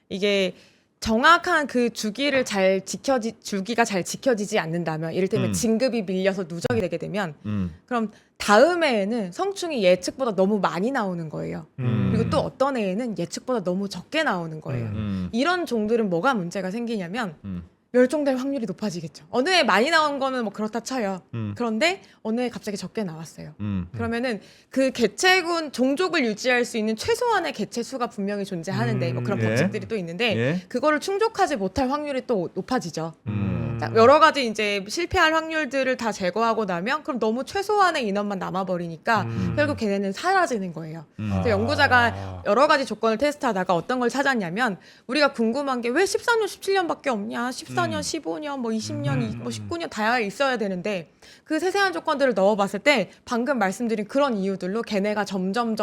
[SPEAKER 4] 이게 정확한 그 주기가 잘 지켜지지 않는다면 이를테면 진급이 밀려서 누적이 되게 되면 그럼 다음 해에는 성충이 예측보다 너무 많이 나오는 거예요. 그리고 또 어떤 해에는 예측보다 너무 적게 나오는 거예요. 이런 종들은 뭐가 문제가 생기냐면 멸종될 확률이 높아지겠죠. 어느 해 많이 나온 거는 뭐 그렇다 쳐요. 그런데 어느 해 갑자기 적게 나왔어요. 그러면은 그 개체군 종족을 유지할 수 있는 최소한의 개체 수가 분명히 존재하는데 뭐 그런
[SPEAKER 2] 예.
[SPEAKER 4] 법칙들이 또 있는데
[SPEAKER 2] 예?
[SPEAKER 4] 그거를 충족하지 못할 확률이 또 높아지죠. 자, 여러 가지 이제 실패할 확률들을 다 제거하고 나면 그럼 너무 최소한의 인원만 남아버리니까 결국 걔네는 사라지는 거예요. 그래서 연구자가 여러 가지 조건을 테스트하다가 어떤 걸 찾았냐면 우리가 궁금한 게 왜 14년, 17년밖에 없냐? 14년, 15년, 뭐 20년, 뭐 19년 다양하게 있어야 되는데 그 세세한 조건들을 넣어봤을 때 방금 말씀드린 그런 이유들로 걔네가 점점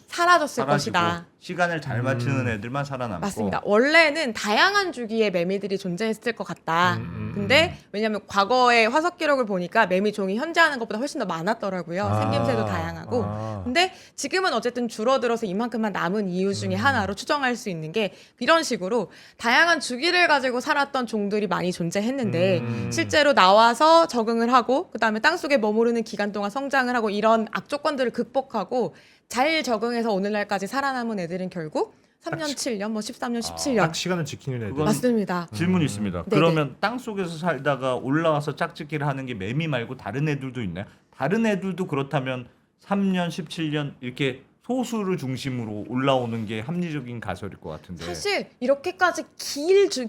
[SPEAKER 4] 사라졌을
[SPEAKER 2] 사라지고
[SPEAKER 4] 것이다.
[SPEAKER 2] 시간을 잘 맞추는 애들만 살아남고.
[SPEAKER 4] 맞습니다. 원래는 다양한 주기의 매미들이 존재했을 것 같다. 근데 왜냐하면 과거의 화석 기록을 보니까 매미 종이 현재 하는 것보다 훨씬 더 많았더라고요. 생김새도 다양하고. 근데 지금은 어쨌든 줄어들어서 이만큼만 남은 이유 중에 하나로 추정할 수 있는 게 이런 식으로 다양한 주기를 가지고 살았던 종들이 많이 존재했는데 실제로 나와서 적응을 하고 그다음에 땅속에 머무르는 기간 동안 성장을 하고 이런 악조건들을 극복하고 잘 적응해서 오늘날까지 살아남은 애들은 결국 3년, 7년, 뭐 13년, 17년.
[SPEAKER 3] 딱 시간을 지키는 애들.
[SPEAKER 2] 그건-
[SPEAKER 4] 맞습니다.
[SPEAKER 2] 질문이 있습니다.
[SPEAKER 4] 네네.
[SPEAKER 2] 그러면 땅 속에서 살다가 올라와서 짝짓기를 하는 게 매미 말고 다른 애들도 있나요? 다른 애들도 그렇다면 3년, 17년 이렇게 소수를 중심으로 올라오는 게 합리적인 가설일 것 같은데.
[SPEAKER 4] 사실 이렇게까지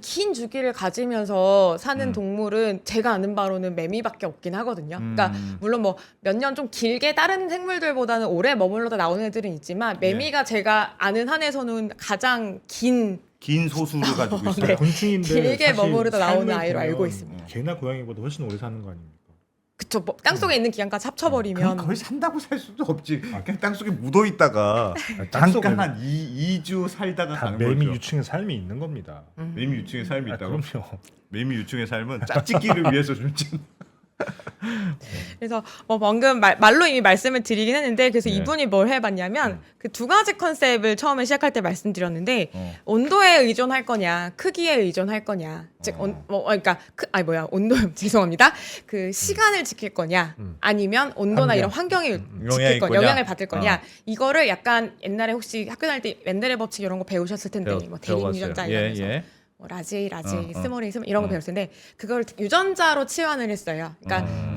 [SPEAKER 4] 긴 주기를 가지면서 사는 동물은 제가 아는 바로는 매미밖에 없긴 하거든요. 그러니까 물론 뭐 몇 년 좀 길게 다른 생물들보다는 오래 머물러다 나오는 애들은 있지만 매미가 제가 아는 한에서는 가장 긴
[SPEAKER 2] 소수를 가지고 있어요.
[SPEAKER 4] 네.
[SPEAKER 3] 곤충인데
[SPEAKER 4] 길게
[SPEAKER 3] 사실
[SPEAKER 4] 머무르다 나오는
[SPEAKER 3] 삶을
[SPEAKER 4] 아이로
[SPEAKER 3] 보면
[SPEAKER 4] 알고 있습니다.
[SPEAKER 3] 개나 고양이보다 훨씬 오래 사는 거 아닙니까?
[SPEAKER 4] 그쵸. 뭐 땅속에 있는 기간까지
[SPEAKER 2] 그럼
[SPEAKER 4] 합쳐버리면
[SPEAKER 2] 거의 산다고 살 수도 없지. 그냥 땅 속에 묻어 있다가 잠깐 한 2주 살다가
[SPEAKER 3] 다
[SPEAKER 2] 가는
[SPEAKER 3] 매미
[SPEAKER 2] 거죠.
[SPEAKER 3] 유충의 삶이 있는 겁니다.
[SPEAKER 2] 매미 유충의 삶이 있다고.
[SPEAKER 3] 그럼요.
[SPEAKER 2] 매미 유충의 삶은 짝짓기를 위해서 존재.
[SPEAKER 4] 그래서 뭐 방금 말로 이미 말씀을 드리긴 했는데 그래서
[SPEAKER 2] 네.
[SPEAKER 4] 이분이 뭘 해봤냐면 그 두 가지 컨셉을 처음에 시작할 때 말씀드렸는데
[SPEAKER 2] 어.
[SPEAKER 4] 온도에 의존할 거냐 크기에 의존할 거냐 그러니까 온도 죄송합니다 그 시간을 지킬 거냐 아니면 온도나
[SPEAKER 3] 환경.
[SPEAKER 4] 이런 환경에
[SPEAKER 2] 영향이
[SPEAKER 4] 지킬 거냐
[SPEAKER 2] 있거냐?
[SPEAKER 4] 영향을 받을 거냐 이거를 약간 옛날에 혹시 학교 다닐 때 멘델의 법칙 이런 거 배우셨을 텐데 뭐 대립 유전자 이러면서 뭐 라지, 스몰 A, 이런 거 배웠을 텐데 그걸 유전자로 치환을 했어요. 그러니까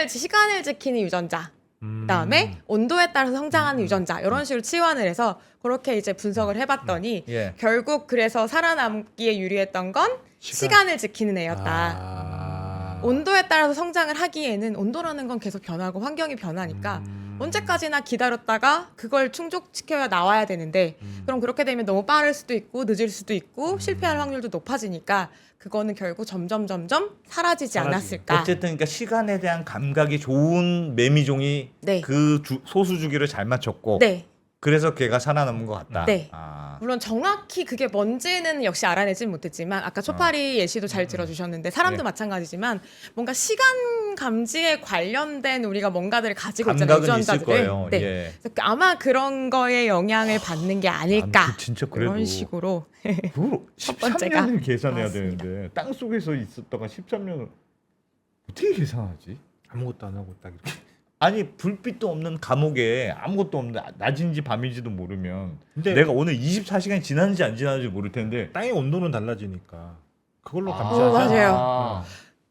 [SPEAKER 4] 시간을 지키는 유전자, 그다음에 온도에 따라서 성장하는 유전자 이런 식으로 치환을 해서 그렇게 이제 분석을 해봤더니
[SPEAKER 2] 예.
[SPEAKER 4] 결국 그래서 살아남기에 유리했던 건 시간을 지키는 애였다. 온도에 따라서 성장을 하기에는 온도라는 건 계속 변하고 환경이 변하니까 언제까지나 기다렸다가 그걸 충족시켜야 나와야 되는데 그럼 그렇게 되면 너무 빠를 수도 있고 늦을 수도 있고 실패할 확률도 높아지니까 그거는 결국 점점 사라지지 않았을까.
[SPEAKER 2] 어쨌든 그러니까 시간에 대한 감각이 좋은 매미종이
[SPEAKER 4] 네.
[SPEAKER 2] 그 소수 주기를 잘 맞췄고
[SPEAKER 4] 네.
[SPEAKER 2] 그래서 걔가 살아남은 것 같다.
[SPEAKER 4] 네.
[SPEAKER 2] 아.
[SPEAKER 4] 물론 정확히 그게 뭔지는 역시 알아내진 못했지만 아까 초파리 예시도 잘 들어주셨는데 사람도
[SPEAKER 2] 네.
[SPEAKER 4] 마찬가지지만 뭔가 시간 감지에 관련된 우리가 뭔가를 가지고 있잖아요.
[SPEAKER 2] 감각은 있을
[SPEAKER 4] 유전자들을.
[SPEAKER 2] 거예요.
[SPEAKER 4] 네.
[SPEAKER 2] 예.
[SPEAKER 4] 그래서 아마 그런 거에 영향을 받는 게 아닐까.
[SPEAKER 2] 그 진짜 그래도
[SPEAKER 4] 이런 식으로.
[SPEAKER 2] 그걸
[SPEAKER 4] 첫 번째가
[SPEAKER 2] 13년을 계산해야
[SPEAKER 4] 맞습니다.
[SPEAKER 2] 되는데 땅 속에서 있었다가 13년을 어떻게 계산하지?
[SPEAKER 3] 아무것도 안 하고 딱 이렇게.
[SPEAKER 2] 아니 불빛도 없는 감옥에 아무것도 없는데 낮인지 밤인지도 모르면
[SPEAKER 3] 근데
[SPEAKER 2] 내가 오늘 24시간이 지났는지 안 지났는지 모를 텐데
[SPEAKER 3] 땅의 온도는 달라지니까 그걸로
[SPEAKER 2] 아,
[SPEAKER 3] 감지하지.
[SPEAKER 4] 맞아요.
[SPEAKER 2] 아.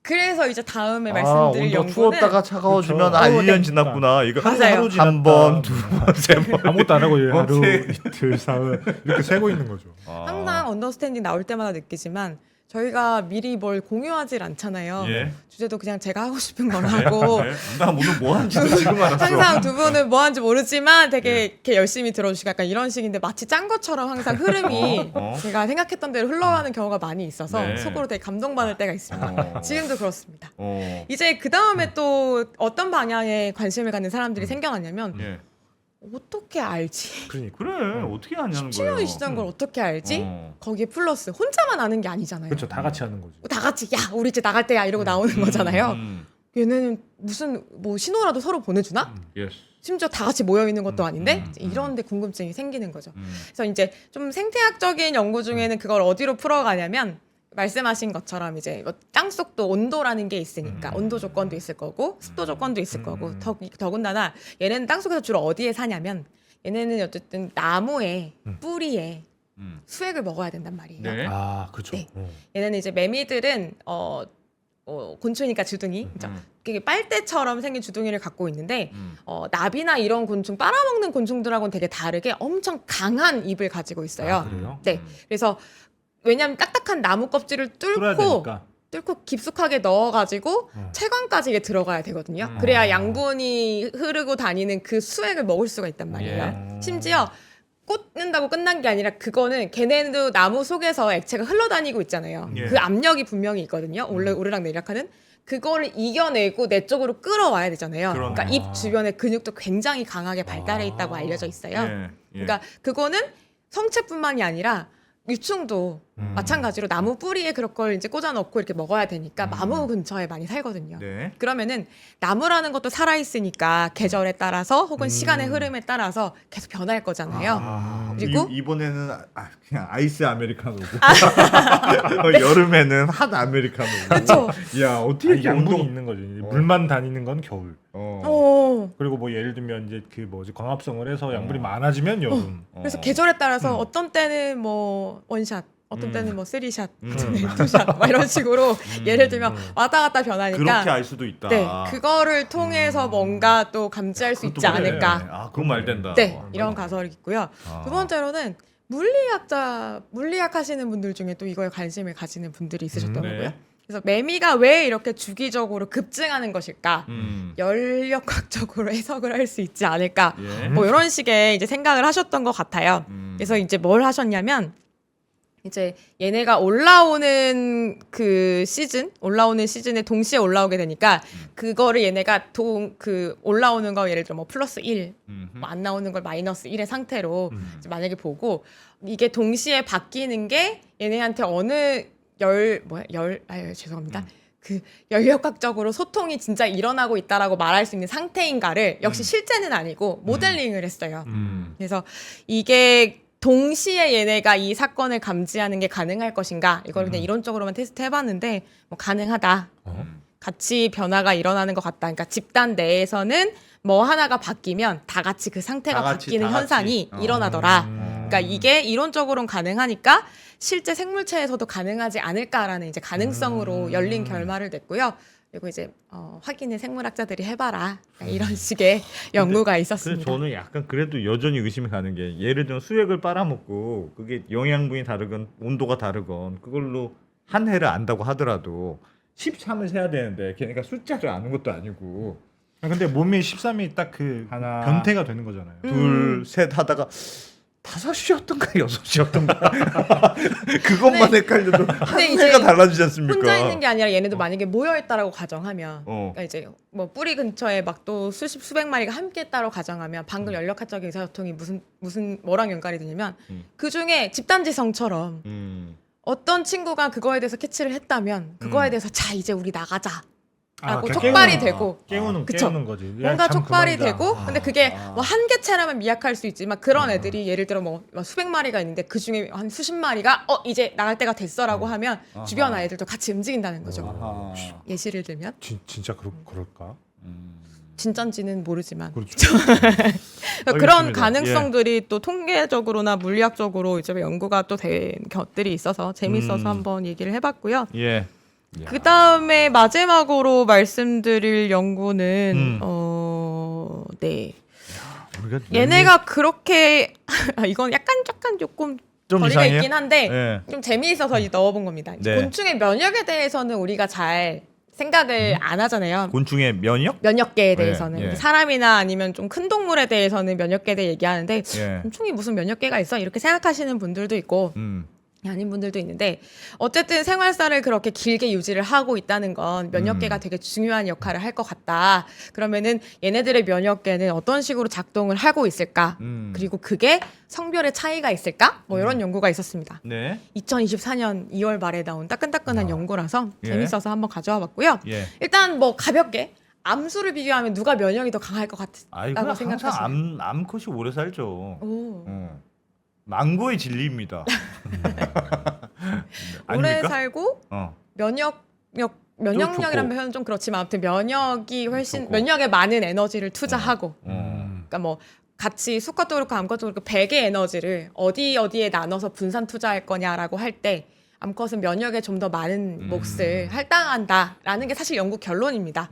[SPEAKER 4] 그래서 이제 다음에 말씀드릴
[SPEAKER 2] 온도
[SPEAKER 4] 연구는
[SPEAKER 2] 추웠다가 차가워지면
[SPEAKER 3] 그렇죠.
[SPEAKER 2] 1년
[SPEAKER 4] 네.
[SPEAKER 2] 지났구나. 이거
[SPEAKER 4] 맞아요.
[SPEAKER 3] 하루
[SPEAKER 2] 한 번,
[SPEAKER 3] 지났다.
[SPEAKER 2] 두 번, 세 번.
[SPEAKER 3] 아무것도 안 하고 하루,
[SPEAKER 2] 세-
[SPEAKER 3] 이틀, 사흘 이렇게 세고 있는 거죠.
[SPEAKER 4] 항상 언더스탠딩 나올 때마다 느끼지만 저희가 미리 뭘 공유하질 않잖아요.
[SPEAKER 2] 예.
[SPEAKER 4] 주제도 그냥 제가 하고 싶은 걸 하고
[SPEAKER 2] 네. 나 오늘 뭐 하는지도 지금 알았어.
[SPEAKER 4] 항상 두 분은 뭐 하는지 모르지만 되게 이렇게 열심히 들어주시고 약간 이런 식인데 마치 짠 것처럼 항상 흐름이 제가 생각했던 대로 흘러가는 경우가 많이 있어서
[SPEAKER 2] 네.
[SPEAKER 4] 속으로 되게 감동받을 때가 있습니다. 지금도 그렇습니다. 이제 그
[SPEAKER 2] 음.
[SPEAKER 4] 다음에 또 어떤 방향에 관심을 갖는 사람들이 생겨났냐면
[SPEAKER 2] 예.
[SPEAKER 4] 어떻게 알지?
[SPEAKER 3] 그러니까.
[SPEAKER 2] 그래 어떻게 아냐는 거예요.
[SPEAKER 4] 17년이 지난 걸 어떻게 알지?
[SPEAKER 2] 어.
[SPEAKER 4] 거기에 플러스 혼자만 아는 게 아니잖아요.
[SPEAKER 3] 그렇죠. 다 같이 하는 거죠.
[SPEAKER 4] 다 같이 야 우리 이제 나갈 때야 이러고 나오는 거잖아요.
[SPEAKER 2] 음.
[SPEAKER 4] 얘네는 무슨 뭐 신호라도 서로 보내주나?
[SPEAKER 2] 예스.
[SPEAKER 4] 심지어 다 같이 모여 있는 것도 아닌데 이제 이런데 궁금증이 생기는 거죠. 그래서 이제 좀 생태학적인 연구 중에는 그걸 어디로 풀어가냐면 말씀하신 것처럼 이제 뭐 땅속도 온도라는 게 있으니까 온도 조건도 있을 거고 습도 조건도 있을 거고 더군다나 얘네는 땅속에서 주로 어디에 사냐면 얘네는 어쨌든 나무에 뿌리에 수액을 먹어야 된단 말이에요.
[SPEAKER 2] 네.
[SPEAKER 3] 아, 그렇죠.
[SPEAKER 4] 네. 얘네는 이제 매미들은 곤충이니까 주둥이 그게 빨대처럼 생긴 주둥이를 갖고 있는데 나비나 이런 곤충 빨아먹는 곤충들하고는 되게 다르게 엄청 강한 입을 가지고 있어요.
[SPEAKER 3] 아, 그래요?
[SPEAKER 4] 네, 그래서 왜냐하면 딱딱한 나무 껍질을
[SPEAKER 3] 뚫어야
[SPEAKER 4] 뚫고
[SPEAKER 3] 되니까.
[SPEAKER 4] 뚫고 깊숙하게 넣어가지고 체관까지 이게 들어가야 되거든요. 그래야 양분이 흐르고 다니는 그 수액을 먹을 수가 있단 말이에요. 심지어 꽂는다고 끝난 게 아니라 그거는 걔네도 나무 속에서 액체가 흘러다니고 있잖아요.
[SPEAKER 2] 예.
[SPEAKER 4] 그 압력이 분명히 있거든요. 오르락 내리락하는 그거를 이겨내고 내 쪽으로 끌어와야 되잖아요.
[SPEAKER 2] 그러네.
[SPEAKER 4] 그러니까 입 주변에 근육도 굉장히 강하게 발달해 있다고 알려져 있어요.
[SPEAKER 2] 예. 예.
[SPEAKER 4] 그러니까 그거는 성체뿐만이 아니라 유충도 마찬가지로 나무 뿌리에 그런 걸 이제 꽂아 넣고 이렇게 먹어야 되니까 나무 근처에 많이 살거든요.
[SPEAKER 2] 네.
[SPEAKER 4] 그러면은 나무라는 것도 살아 있으니까 계절에 따라서 혹은 시간의 흐름에 따라서 계속 변할 거잖아요. 그리고
[SPEAKER 2] 이번에는 그냥 아이스 아메리카노고 여름에는 핫 아메리카노고.
[SPEAKER 4] 그렇죠.
[SPEAKER 2] 야 어떻게 이렇게
[SPEAKER 3] 양분이
[SPEAKER 2] 운동-
[SPEAKER 3] 있는 거지. 물만 다니는 건 겨울. 그리고 뭐 예를 들면 이제 그 뭐지 광합성을 해서 양분이 많아지면 여름.
[SPEAKER 4] 그래서 계절에 따라서 어떤 때는 뭐 원샷, 어떤 때는 뭐 쓰리샷, 어떤 때는 투샷, 막 이런 식으로 예를 들면 왔다 갔다 변하니까
[SPEAKER 2] 그렇게 알 수도 있다.
[SPEAKER 4] 네, 그거를 통해서 뭔가 또 감지할 수 있지
[SPEAKER 2] 그것도 그래.
[SPEAKER 4] 않을까.
[SPEAKER 2] 아, 그건 말 된다.
[SPEAKER 4] 네, 이런 가설이 있고요.
[SPEAKER 2] 아.
[SPEAKER 4] 두 번째로는 물리학 하시는 분들 중에 또 이거에 관심을 가지는 분들이 있으셨더라고요.
[SPEAKER 2] 네.
[SPEAKER 4] 그래서 매미가 왜 이렇게 주기적으로 급증하는 것일까? 열역학적으로 해석을 할 수 있지 않을까?
[SPEAKER 2] 예.
[SPEAKER 4] 뭐 이런 식의 이제 생각을 하셨던 것 같아요. 그래서 이제 뭘 하셨냐면 이제 얘네가 올라오는 시즌에 동시에 올라오게 되니까 그거를 얘네가 올라오는 거 예를 들어 뭐 플러스 1, 뭐 안 나오는 걸 마이너스 1의 상태로 이제 만약에 보고 이게 동시에 바뀌는 게 얘네한테 어느 죄송합니다. 그 열역학적으로 소통이 진짜 일어나고 있다라고 말할 수 있는 상태인가를 역시 실제는 아니고 모델링을 했어요. 그래서 이게 동시에 얘네가 이 사건을 감지하는 게 가능할 것인가 이걸 그냥 이론적으로만 테스트 해봤는데 뭐 가능하다. 같이 변화가 일어나는 것 같다. 그러니까 집단 내에서는 뭐 하나가 바뀌면 다 같이 그 상태가 바뀌는 현상이 일어나더라. 그러니까 이게 이론적으로는 가능하니까 실제 생물체에서도 가능하지 않을까라는 이제 가능성으로 열린 결말을 냈고요. 그리고 이제 확인을 생물학자들이 해봐라 이런 식의 연구가
[SPEAKER 2] 근데
[SPEAKER 4] 있었습니다.
[SPEAKER 2] 저는 약간 그래도 여전히 의심이 가는 게 예를 들면 수액을 빨아먹고 그게 영양분이 다르건 온도가 다르건 그걸로 한 해를 안다고 하더라도 13을 세야 되는데 걔네가 숫자를 아는 것도 아니고
[SPEAKER 3] 근데 몸에 13이 딱 그
[SPEAKER 2] 하나,
[SPEAKER 3] 변태가 되는 거잖아요.
[SPEAKER 2] 둘, 셋 하다가 5시였던가 6시였던가 그것만 헷갈려도 한
[SPEAKER 4] 근데 이제
[SPEAKER 2] 해가 달라지지 않습니까?
[SPEAKER 4] 혼자 있는 게 아니라 얘네도 만약에 모여 있다라고 가정하면
[SPEAKER 2] 어.
[SPEAKER 4] 그러니까 이제 뭐 뿌리 근처에 막 또 수백 마리가 함께 있다고 가정하면 방금 연력학적인 의사소통이 무슨 뭐랑 연관이 되냐면 그 중에 집단지성처럼 어떤 친구가 그거에 대해서 캐치를 했다면 그거에 대해서 자 이제 우리 나가자. 라고
[SPEAKER 3] 그러니까
[SPEAKER 4] 촉발이
[SPEAKER 3] 깨우는,
[SPEAKER 4] 되고 그쵸?
[SPEAKER 3] 깨우는 거지. 야,
[SPEAKER 4] 뭔가
[SPEAKER 3] 참
[SPEAKER 4] 촉발이
[SPEAKER 3] 그만이다.
[SPEAKER 4] 되고 근데 그게 뭐 한 개체라면 미약할 수 있지만 그런 애들이 예를 들어 뭐 수백 마리가 있는데 그 중에 한 수십 마리가 이제 나갈 때가 됐어라고 하면 주변 아이들도 같이 움직인다는 거죠.
[SPEAKER 2] 아하.
[SPEAKER 4] 예시를 들면
[SPEAKER 3] 진짜 그럴까?
[SPEAKER 4] 진짠지는 모르지만
[SPEAKER 3] 그렇죠.
[SPEAKER 4] 그런
[SPEAKER 2] 알겠습니다.
[SPEAKER 4] 가능성들이 또 통계적으로나 물리학적으로 이제 연구가 또 된 것들이 있어서 재밌어서 한번 얘기를 해봤고요.
[SPEAKER 2] 예.
[SPEAKER 4] 그 다음에 마지막으로 말씀드릴 연구는 네
[SPEAKER 2] 우리가
[SPEAKER 4] 얘네가 그렇게 이건 약간 조금
[SPEAKER 2] 좀
[SPEAKER 4] 거리가
[SPEAKER 2] 이상해요?
[SPEAKER 4] 있긴 한데
[SPEAKER 2] 예.
[SPEAKER 4] 좀 재미있어서 넣어본 겁니다. 이제
[SPEAKER 2] 네.
[SPEAKER 4] 곤충의 면역에 대해서는 우리가 잘 생각을 안 하잖아요.
[SPEAKER 2] 곤충의 면역?
[SPEAKER 4] 면역계에 대해서는
[SPEAKER 2] 예.
[SPEAKER 4] 사람이나 아니면 좀 큰 동물에 대해서는 면역계에 대해 얘기하는데
[SPEAKER 2] 예.
[SPEAKER 4] 곤충이 무슨 면역계가 있어? 이렇게 생각하시는 분들도 있고 아닌 분들도 있는데 어쨌든 생활사를 그렇게 길게 유지를 하고 있다는 건 면역계가 되게 중요한 역할을 할 것 같다. 그러면은 얘네들의 면역계는 어떤 식으로 작동을 하고 있을까? 그리고 그게 성별의 차이가 있을까? 뭐 이런 연구가 있었습니다.
[SPEAKER 2] 네.
[SPEAKER 4] 2024년 2월 말에 나온 따끈따끈한 연구라서
[SPEAKER 2] 예.
[SPEAKER 4] 재밌어서 한번 가져와 봤고요.
[SPEAKER 2] 예.
[SPEAKER 4] 일단 뭐 가볍게 암수를 비교하면 누가 면역이 더 강할 것
[SPEAKER 2] 아이고
[SPEAKER 4] 같다고
[SPEAKER 2] 항상
[SPEAKER 4] 생각하시나요?
[SPEAKER 2] 암컷이 오래 살죠.
[SPEAKER 4] 오.
[SPEAKER 2] 망고의 진리입니다.
[SPEAKER 4] 오래
[SPEAKER 2] 아닙니까?
[SPEAKER 4] 살고
[SPEAKER 2] 어.
[SPEAKER 4] 면역력이라는
[SPEAKER 2] 좋고.
[SPEAKER 4] 표현은 좀 그렇지만 아무튼 면역이 훨씬
[SPEAKER 2] 좋고.
[SPEAKER 4] 면역에 많은 에너지를 투자하고
[SPEAKER 2] 어.
[SPEAKER 4] 그러니까 뭐 같이 수컷도 그렇고 암컷도 그렇고 100의 에너지를 어디에 나눠서 분산 투자할 거냐라고 할 때 암컷은 면역에 좀 더 많은 몫을 할당한다라는 게 사실 연구 결론입니다.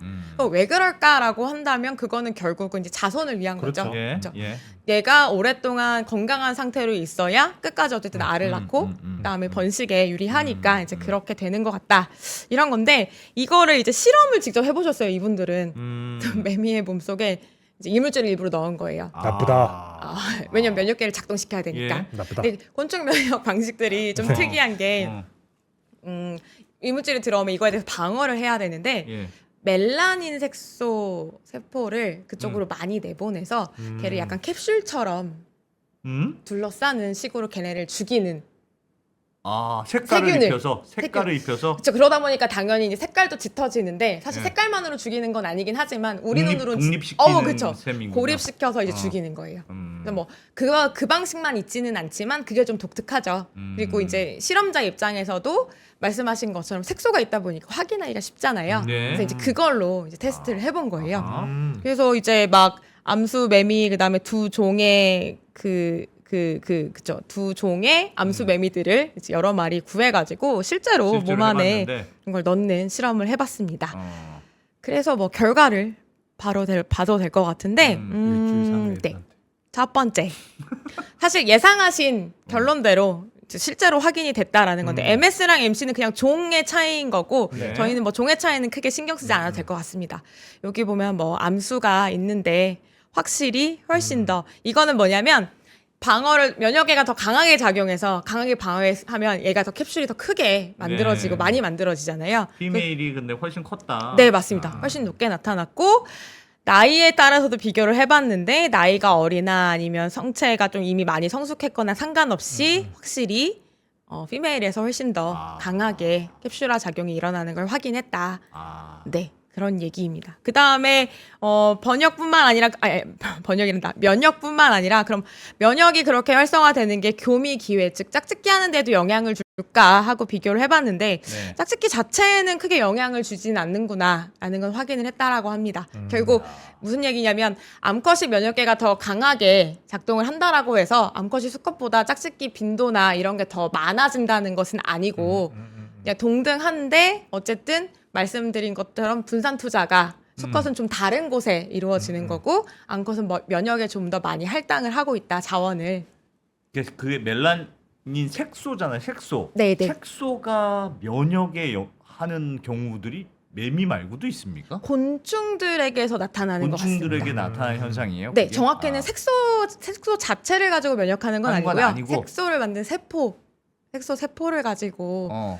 [SPEAKER 4] 왜 그럴까라고 한다면 그거는 결국은 이제 자손을 위한
[SPEAKER 3] 그렇죠.
[SPEAKER 4] 거죠.
[SPEAKER 2] 예.
[SPEAKER 4] 그렇죠.
[SPEAKER 2] 예.
[SPEAKER 4] 얘가 오랫동안 건강한 상태로 있어야 끝까지 어쨌든 알을 낳고 그다음에 번식에 유리하니까 이제 그렇게 되는 것 같다. 이런 건데 이거를 이제 실험을 직접 해보셨어요. 이분들은 매미의 몸속에 이제 이물질을 일부러 넣은 거예요.
[SPEAKER 3] 나쁘다.
[SPEAKER 4] 왜냐면 면역계를 작동시켜야 되니까.
[SPEAKER 2] 예.
[SPEAKER 3] 나쁘다.
[SPEAKER 4] 근데 곤충 면역 방식들이 좀 특이한 게 이물질이 들어오면 이거에 대해서 방어를 해야 되는데
[SPEAKER 2] 예.
[SPEAKER 4] 멜라닌 색소 세포를 그쪽으로 많이 내보내서 걔를 약간 캡슐처럼 둘러싸는 식으로 걔네를 죽이는.
[SPEAKER 2] 색깔을
[SPEAKER 4] 세균을.
[SPEAKER 2] 입혀서 색깔을 입혀서
[SPEAKER 4] 그렇죠. 그러다 보니까 당연히 이제 색깔도 짙어지는데 사실
[SPEAKER 2] 예.
[SPEAKER 4] 색깔만으로 죽이는 건 아니긴 하지만 우리 눈으로는
[SPEAKER 2] 독립시키는
[SPEAKER 4] 그렇죠.
[SPEAKER 2] 셈이구나.
[SPEAKER 4] 고립시켜서 이제
[SPEAKER 2] 어.
[SPEAKER 4] 죽이는 거예요.
[SPEAKER 2] 음.
[SPEAKER 4] 그래서 뭐 그 방식만 있지는 않지만 그게 좀 독특하죠. 그리고 이제 실험자 입장에서도 말씀하신 것처럼 색소가 있다 보니까 확인하기가 쉽잖아요.
[SPEAKER 2] 네.
[SPEAKER 4] 그래서 이제 그걸로 이제 테스트를 해본 거예요.
[SPEAKER 2] 아하.
[SPEAKER 4] 그래서 이제 막 암수 매미 그다음에 두 종의 그죠 두 종의 암수 매미들을 이제 여러 마리 구해가지고 실제로
[SPEAKER 2] 실제로
[SPEAKER 4] 몸 안에
[SPEAKER 2] 해봤는데.
[SPEAKER 4] 이걸 넣는 실험을 해봤습니다.
[SPEAKER 2] 어.
[SPEAKER 4] 그래서 뭐 결과를 바로 봐도 될 것 같은데,
[SPEAKER 3] 일주일 3일.
[SPEAKER 4] 네. 첫 번째. 사실 예상하신 결론대로 이제 실제로 확인이 됐다라는 건데, MS랑 MC는 그냥 종의 차이인 거고,
[SPEAKER 2] 네.
[SPEAKER 4] 저희는 뭐 종의 차이는 크게 신경 쓰지 않아도 될 것 같습니다. 여기 보면 뭐 암수가 있는데, 확실히 훨씬 더, 이거는 뭐냐면, 면역계가 더 강하게 작용해서 강하게 방어하면 얘가 더 캡슐이 더 크게 만들어지고
[SPEAKER 2] 네.
[SPEAKER 4] 많이 만들어지잖아요.
[SPEAKER 2] 피메일이 근데 훨씬 컸다.
[SPEAKER 4] 네, 맞습니다. 훨씬 높게 나타났고 나이에 따라서도 비교를 해봤는데 나이가 어리나 아니면 성체가 좀 이미 많이 성숙했거나 상관없이 확실히 피메일에서 훨씬 더 강하게 캡슐화 작용이 일어나는 걸 확인했다. 네. 그런 얘기입니다. 그 다음에 번역뿐만 아니라 번역이란다. 면역뿐만 아니라 그럼 면역이 그렇게 활성화되는 게 교미 기회 즉 짝짓기 하는데도 영향을 줄까 하고 비교를 해봤는데
[SPEAKER 2] 네.
[SPEAKER 4] 짝짓기 자체에는 크게 영향을 주진 않는구나라는 건 확인을 했다라고 합니다. 결국 무슨 얘기냐면 암컷이 면역계가 더 강하게 작동을 한다라고 해서 암컷이 수컷보다 짝짓기 빈도나 이런 게 더 많아진다는 것은 아니고 그냥 동등한데 어쨌든 말씀드린 것처럼 분산 투자가 수컷은 좀 다른 곳에 이루어지는 거고 암컷은 면역에 좀 더 많이 할당을 하고 있다 자원을.
[SPEAKER 2] 그게 멜라닌 색소잖아요. 색소.
[SPEAKER 4] 네, 네.
[SPEAKER 2] 색소가 면역에 하는 경우들이 매미 말고도 있습니까?
[SPEAKER 4] 곤충들에게서 나타나는 것 같습니다.
[SPEAKER 2] 곤충들에게 나타나는 현상이에요?
[SPEAKER 4] 네,
[SPEAKER 2] 그게?
[SPEAKER 4] 정확히는 색소 자체를 가지고 면역하는 건
[SPEAKER 2] 하는 건
[SPEAKER 4] 아니고요.
[SPEAKER 2] 아니고.
[SPEAKER 4] 색소를 만든 색소 세포를 가지고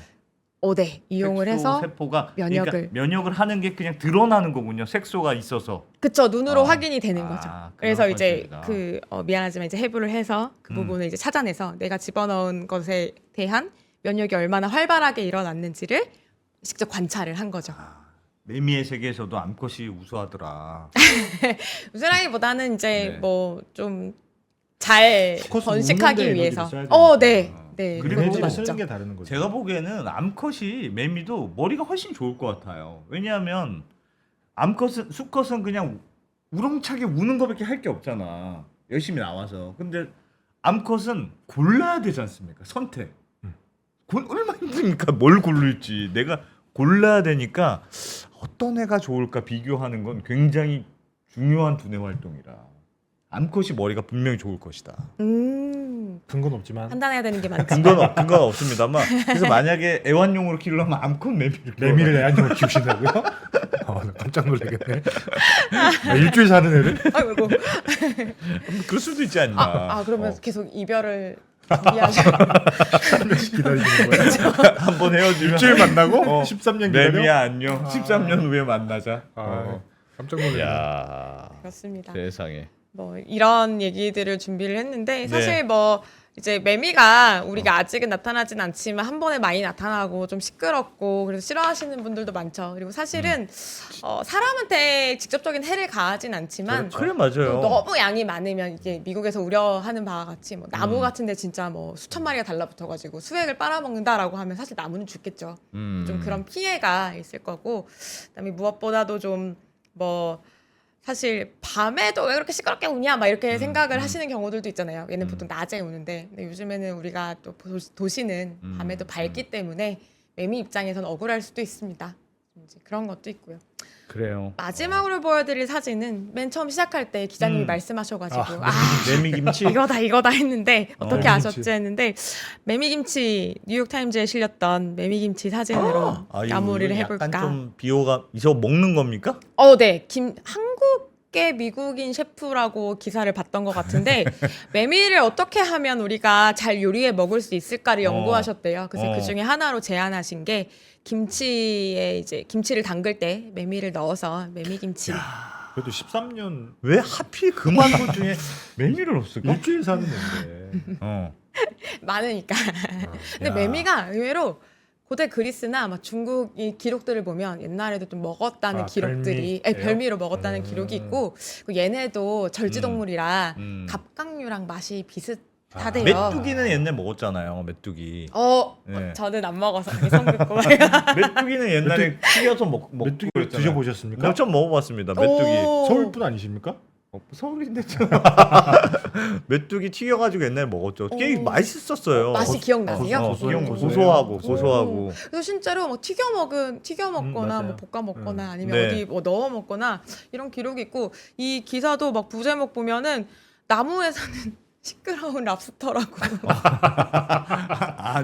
[SPEAKER 4] 네, 이용을
[SPEAKER 2] 색소
[SPEAKER 4] 해서
[SPEAKER 2] 세포가
[SPEAKER 4] 면역을.
[SPEAKER 2] 그러니까 면역을 하는 게 그냥 드러나는 거군요. 색소가 있어서.
[SPEAKER 4] 그쵸 눈으로 확인이 되는 거죠.
[SPEAKER 2] 그런
[SPEAKER 4] 그래서 이제
[SPEAKER 2] 컨셉이다.
[SPEAKER 4] 미안하지만 이제 해부를 해서 그 부분을 이제 찾아내서 내가 집어넣은 것에 대한 면역이 얼마나 활발하게 일어났는지를 직접 관찰을 한 거죠.
[SPEAKER 2] 매미의 세계에서도 암컷이 우수하더라.
[SPEAKER 4] 우스라기보다는 이제
[SPEAKER 2] 네.
[SPEAKER 4] 뭐 좀 잘
[SPEAKER 3] 수컷은
[SPEAKER 4] 번식하기
[SPEAKER 3] 우는데
[SPEAKER 4] 위해서.
[SPEAKER 3] 에너지를 써야 되니까.
[SPEAKER 4] 네, 네.
[SPEAKER 2] 그리고
[SPEAKER 4] 그것도
[SPEAKER 3] 에너지를
[SPEAKER 4] 맞죠.
[SPEAKER 3] 쓰는 게 다른 거죠.
[SPEAKER 2] 제가 보기에는 암컷이 매미도 머리가 훨씬 좋을 것 같아요. 왜냐하면 수컷은 그냥 우렁차게 우는 것밖에 할 게 없잖아. 열심히 나와서. 근데 암컷은 골라야 되지 않습니까? 선택. 얼마나 힘듭니까? 뭘 고를지. 내가 골라야 되니까 어떤 애가 좋을까 비교하는 건 굉장히 중요한 두뇌 활동이라. 암컷이 머리가 분명히 좋을 것이다.
[SPEAKER 3] 근거는 없지만
[SPEAKER 4] 판단해야 되는 게 많죠.
[SPEAKER 2] 근거는 없습니다만. 그래서 만약에 애완용으로 키우려면 암컷
[SPEAKER 3] 매미를 애완용으로 키우신다고요? 나 깜짝 놀라겠네. 일주일 사는 애를?
[SPEAKER 4] 아이고.
[SPEAKER 2] 그럴 수도 있지 않나.
[SPEAKER 4] 그러면 계속 이별을 준비하셔.
[SPEAKER 3] 기다리는 거예요.
[SPEAKER 2] 한번 헤어지면
[SPEAKER 3] 일주일 만나고
[SPEAKER 2] 13년
[SPEAKER 3] 13년 기다려?
[SPEAKER 2] 매미야 안녕. 13년 후에 만나자.
[SPEAKER 3] 깜짝 놀랐네.
[SPEAKER 2] 야,
[SPEAKER 4] 그렇습니다.
[SPEAKER 2] 세상에.
[SPEAKER 4] 뭐 이런 얘기들을 준비를 했는데 사실
[SPEAKER 2] 네.
[SPEAKER 4] 뭐 이제 매미가 우리가 아직은 나타나진 않지만 한 번에 많이 나타나고 좀 시끄럽고 그래서 싫어하시는 분들도 많죠. 그리고 사실은 사람한테 직접적인 해를 가하진 않지만
[SPEAKER 2] 그래 맞아요.
[SPEAKER 4] 너무 양이 많으면 이게 미국에서 우려하는 바와 같이 뭐 나무 같은데 진짜 뭐 수천 마리가 달라붙어가지고 수액을 빨아먹는다라고 하면 사실 나무는 죽겠죠. 좀 그런 피해가 있을 거고 그다음에 무엇보다도 좀 뭐 사실 밤에도 왜 그렇게 시끄럽게 우냐 막 이렇게 생각을 하시는 경우들도 있잖아요. 얘는 보통 낮에 우는데 근데 요즘에는 우리가 또 도시는 밤에도 밝기 때문에 매미 입장에선 억울할 수도 있습니다. 이제 그런 것도 있고요.
[SPEAKER 2] 그래요.
[SPEAKER 4] 마지막으로 보여드릴 사진은 맨 처음 시작할 때 기자님이 말씀하셔가지고
[SPEAKER 2] 메미김치.
[SPEAKER 4] 이거다 했는데 어떻게
[SPEAKER 3] 매미김치.
[SPEAKER 4] 아셨지 했는데 매미김치 뉴욕타임즈에 실렸던 매미김치 사진으로 마무리를 해볼까.
[SPEAKER 2] 약간 좀 비호가 이거 먹는 겁니까?
[SPEAKER 4] 네. 한국계 미국인 셰프라고 기사를 봤던 것 같은데 메밀을 어떻게 하면 우리가 잘 요리해 먹을 수 있을까를 연구하셨대요. 그래서 그 중에 하나로 제안하신 게 김치에 이제 김치를 담글 때 메밀을 넣어서 메밀김치.
[SPEAKER 3] 그래도 13년
[SPEAKER 2] 왜 하필 그 만두 중에 메밀을 없을까?
[SPEAKER 3] 일주일 사는 건데.
[SPEAKER 4] 많으니까. 근데
[SPEAKER 2] 야.
[SPEAKER 4] 메밀가 의외로 고대 그리스나 막 중국 이 기록들을 보면 옛날에도 좀 먹었다는 기록들이 별미로 먹었다는 기록이 있고 그리고 얘네도 절지동물이라 갑각류랑 맛이 비슷하대요.
[SPEAKER 2] 메뚜기는 옛날 먹었잖아요. 메뚜기. 네.
[SPEAKER 4] 저는 안 먹어서 손 긋고
[SPEAKER 2] 메뚜기는 옛날에 튀겨서 먹고
[SPEAKER 3] 메뚜기
[SPEAKER 2] 그랬잖아요.
[SPEAKER 3] 드셔보셨습니까?
[SPEAKER 2] 좀 먹어봤습니다. 메뚜기.
[SPEAKER 3] 서울분 아니십니까?
[SPEAKER 2] 서울인데 좀 메뚜기 튀겨가지고 옛날에 먹었죠. 꽤 맛있었어요.
[SPEAKER 4] 맛이 기억나세요?
[SPEAKER 2] 고소하고.
[SPEAKER 4] 그래서 실제로 뭐 튀겨 먹거나 뭐 볶아 먹거나 아니면
[SPEAKER 2] 네.
[SPEAKER 4] 어디 뭐 넣어 먹거나 이런 기록이 있고 이 기사도 막 부제목 보면은 나무에 사는 시끄러운 랍스터라고.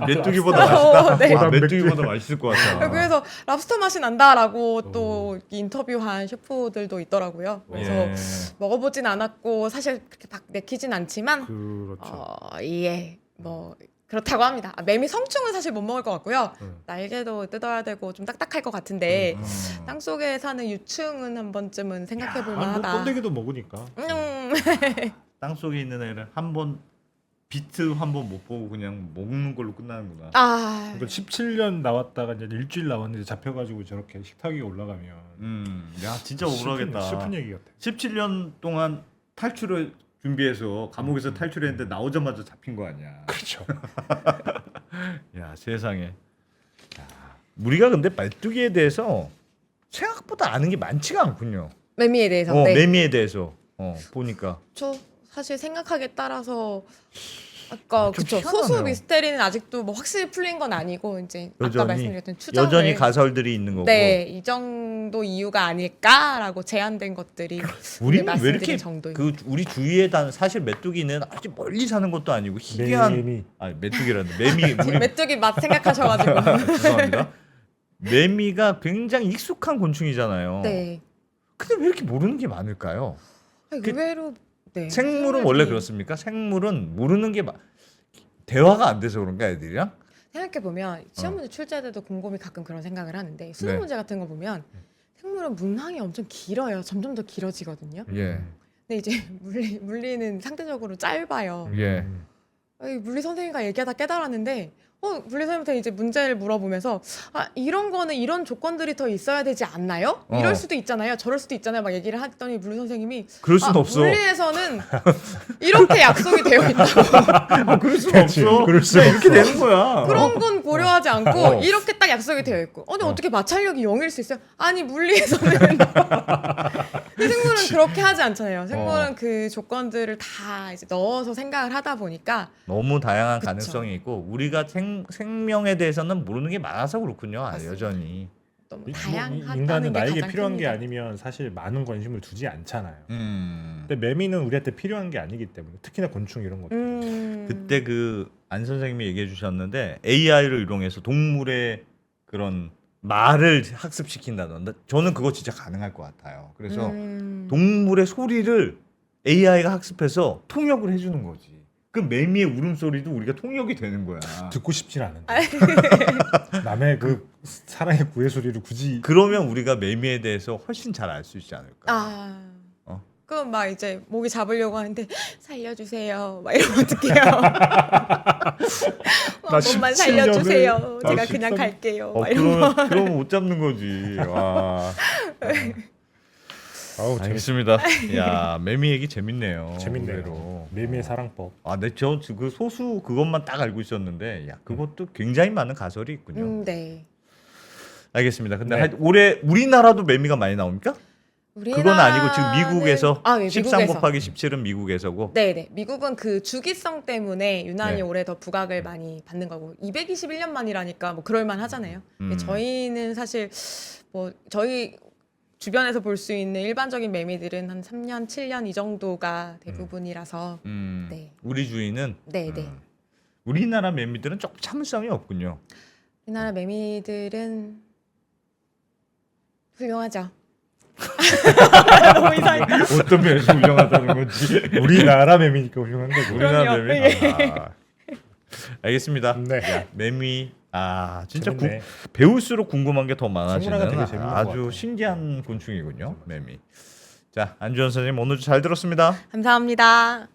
[SPEAKER 2] 메뚜기보다 맛있다.
[SPEAKER 4] 네.
[SPEAKER 2] 메뚜기보다 맛있을 것 같아.
[SPEAKER 4] 그래서 랍스터 맛이 난다라고 또 인터뷰한 셰프들도 있더라고요. 그래서 먹어보진 않았고 사실 그렇게 막 내키진 않지만
[SPEAKER 3] 그렇죠.
[SPEAKER 4] 예, 뭐 그렇다고 합니다. 메미 성충은 사실 못 먹을 것 같고요. 날개도 뜯어야 되고 좀 딱딱할 것 같은데 땅 속에 사는 유충은 한 번쯤은 생각해볼 만하다.
[SPEAKER 3] 번데기도 먹으니까.
[SPEAKER 2] 땅 속에 있는 애를 비트 한 번 못 보고 그냥 먹는 걸로 끝나는구나.
[SPEAKER 3] 그러니까 17년 나왔다가 이제 일주일 나왔는데 잡혀가지고 저렇게 식탁 위에 올라가면.
[SPEAKER 2] 야 진짜 억울하겠다.
[SPEAKER 3] 슬픈 얘기 같아.
[SPEAKER 2] 17년 동안 탈출을 준비해서 감옥에서 탈출했는데 나오자마자 잡힌 거 아니야.
[SPEAKER 3] 그렇죠.
[SPEAKER 2] 야 세상에. 우리가 근데 메뚜기에 대해서 생각보다 아는 게 많지가 않군요.
[SPEAKER 4] 메미에 대해서. 네.
[SPEAKER 2] 메미에 대해서 보니까.
[SPEAKER 4] 저 사실 생각하기에 따라서 아까 그쵸
[SPEAKER 2] 희한하네요.
[SPEAKER 4] 소수 미스테리는 아직도 뭐 확실히 풀린 건 아니고 이제 아까 말씀드렸던 추정을
[SPEAKER 2] 여전히 가설들이 있는 거고.
[SPEAKER 4] 네, 이 정도 이유가 아닐까라고 제안된 것들이
[SPEAKER 2] 우리는 왜
[SPEAKER 4] 말씀드린
[SPEAKER 2] 이렇게
[SPEAKER 4] 정도입니다.
[SPEAKER 2] 우리 주위에 사실 메뚜기는 아주 멀리 사는 것도 아니고 희귀한
[SPEAKER 3] 매미.
[SPEAKER 2] 메뚜기라는데 매미 우리
[SPEAKER 4] 메뚜기 맛 생각하셔가지고
[SPEAKER 2] 죄송합니다. 매미가 굉장히 익숙한 곤충이잖아요.
[SPEAKER 4] 네.
[SPEAKER 2] 근데 왜 이렇게 모르는 게 많을까요?
[SPEAKER 4] 의외로 네.
[SPEAKER 2] 생물은 원래 그렇습니까? 생물은 모르는 게 대화가 안 돼서 그런가 애들이랑?
[SPEAKER 4] 생각해 보면 시험 문제 출제할 때도 곰곰이 가끔 그런 생각을 하는데 수능
[SPEAKER 2] 네.
[SPEAKER 4] 문제 같은 거 보면 생물은 문항이 엄청 길어요. 점점 더 길어지거든요.
[SPEAKER 2] 예.
[SPEAKER 4] 근데 이제 물리는 상대적으로 짧아요.
[SPEAKER 2] 예.
[SPEAKER 4] 물리 선생님과 얘기하다 깨달았는데 물리 선생님한테 이제 문제를 물어보면서 이런 거는 이런 조건들이 더 있어야 되지 않나요? 이럴 수도 있잖아요. 저럴 수도 있잖아요. 막 얘기를 했더니 물리 선생님이
[SPEAKER 2] 그럴 순 없어.
[SPEAKER 4] 물리에서는 이렇게 약속이 되어 있다고.
[SPEAKER 2] 그럴 수 없어.
[SPEAKER 3] 그럴 수
[SPEAKER 2] 그냥 이렇게 되는 거야.
[SPEAKER 4] 그런 건 고려하지 않고 이렇게 딱 약속이 되어 있고 아니 어떻게 마찰력이 0일 수 있어요? 아니 물리에서는 생물은 그렇게 하지 않잖아요. 생물은 그 조건들을 다 이제 넣어서 생각을 하다 보니까
[SPEAKER 2] 너무 다양한
[SPEAKER 4] 그쵸.
[SPEAKER 2] 가능성이 있고 우리가 생명에 대해서는 모르는 게 많아서 그렇군요.
[SPEAKER 4] 맞습니다.
[SPEAKER 2] 여전히.
[SPEAKER 4] 너무 다양하다는
[SPEAKER 3] 인간은
[SPEAKER 4] 게
[SPEAKER 3] 나에게
[SPEAKER 4] 가장
[SPEAKER 3] 필요한 게
[SPEAKER 4] 큽니다.
[SPEAKER 3] 아니면 사실 많은 관심을 두지 않잖아요.
[SPEAKER 2] 음.
[SPEAKER 3] 근데 매미는 우리한테 필요한 게 아니기 때문에 특히나 곤충 이런 것들.
[SPEAKER 2] 그때 그 안 선생님이 얘기해 주셨는데 AI를 이용해서 동물의 그런 말을 학습시킨다던데 저는 그거 진짜 가능할 것 같아요. 그래서 동물의 소리를 AI가 학습해서 통역을 해주는 거지. 그 매미의 울음소리도 우리가 통역이 되는 거야.
[SPEAKER 3] 듣고 싶진 않은데. 남의 그 사랑의 구애 소리를 굳이.
[SPEAKER 2] 그러면 우리가 매미에 대해서 훨씬 잘 알 수 있지 않을까.
[SPEAKER 4] 그럼 막 이제 모기 잡으려고 하는데 살려주세요. 막 이러면 어떡해요? 한 번만 살려주세요. 제가 그냥 갈게요. 막 이러면
[SPEAKER 2] 그러면 못 잡는 거지. 와.
[SPEAKER 3] 아우,
[SPEAKER 2] 알겠습니다. 야 매미 얘기 재밌네요.
[SPEAKER 3] 재밌네요.
[SPEAKER 2] 의외로.
[SPEAKER 3] 매미의 사랑법.
[SPEAKER 2] 저 소수 그것만 딱 알고 있었는데, 야 그것도 굉장히 많은 가설이 있군요.
[SPEAKER 4] 네.
[SPEAKER 2] 알겠습니다. 근데
[SPEAKER 3] 네.
[SPEAKER 2] 올해 우리나라도 매미가 많이 나옵니까? 그건 아니고 지금 미국에서
[SPEAKER 4] 네,
[SPEAKER 2] 13
[SPEAKER 4] 미국에서.
[SPEAKER 2] 곱하기 17은 미국에서고.
[SPEAKER 4] 네네. 미국은 그 주기성 때문에 유난히
[SPEAKER 2] 네.
[SPEAKER 4] 올해 더 부각을 많이 받는 거고 221년 만이라니까 뭐 그럴만 하잖아요. 저희는 사실 뭐 저희 주변에서 볼 수 있는 일반적인 매미들은 한 3년, 7년 이 정도가 대부분이라서 네.
[SPEAKER 2] 우리 주인은
[SPEAKER 4] 네네.
[SPEAKER 2] 우리나라 매미들은 조금 참을성이 없군요.
[SPEAKER 4] 우리나라 매미들은 훌륭하죠. 너무 이상해.
[SPEAKER 2] 어떤 면에서 훌륭하다는 건지.
[SPEAKER 3] 우리나라 매미니까 훌륭한 거고.
[SPEAKER 2] 우리나라
[SPEAKER 4] 그럼요.
[SPEAKER 2] 매미. 알겠습니다.
[SPEAKER 3] 네.
[SPEAKER 2] 야, 매미. 진짜
[SPEAKER 3] 재밌네.
[SPEAKER 2] 배울수록 궁금한 게 더
[SPEAKER 3] 생물학은 되게
[SPEAKER 2] 많아지는
[SPEAKER 3] 재밌는 것
[SPEAKER 2] 아주
[SPEAKER 3] 같아요.
[SPEAKER 2] 신기한 곤충이군요. 매미. 자, 안주현 선생님 오늘도 잘 들었습니다.
[SPEAKER 4] 감사합니다.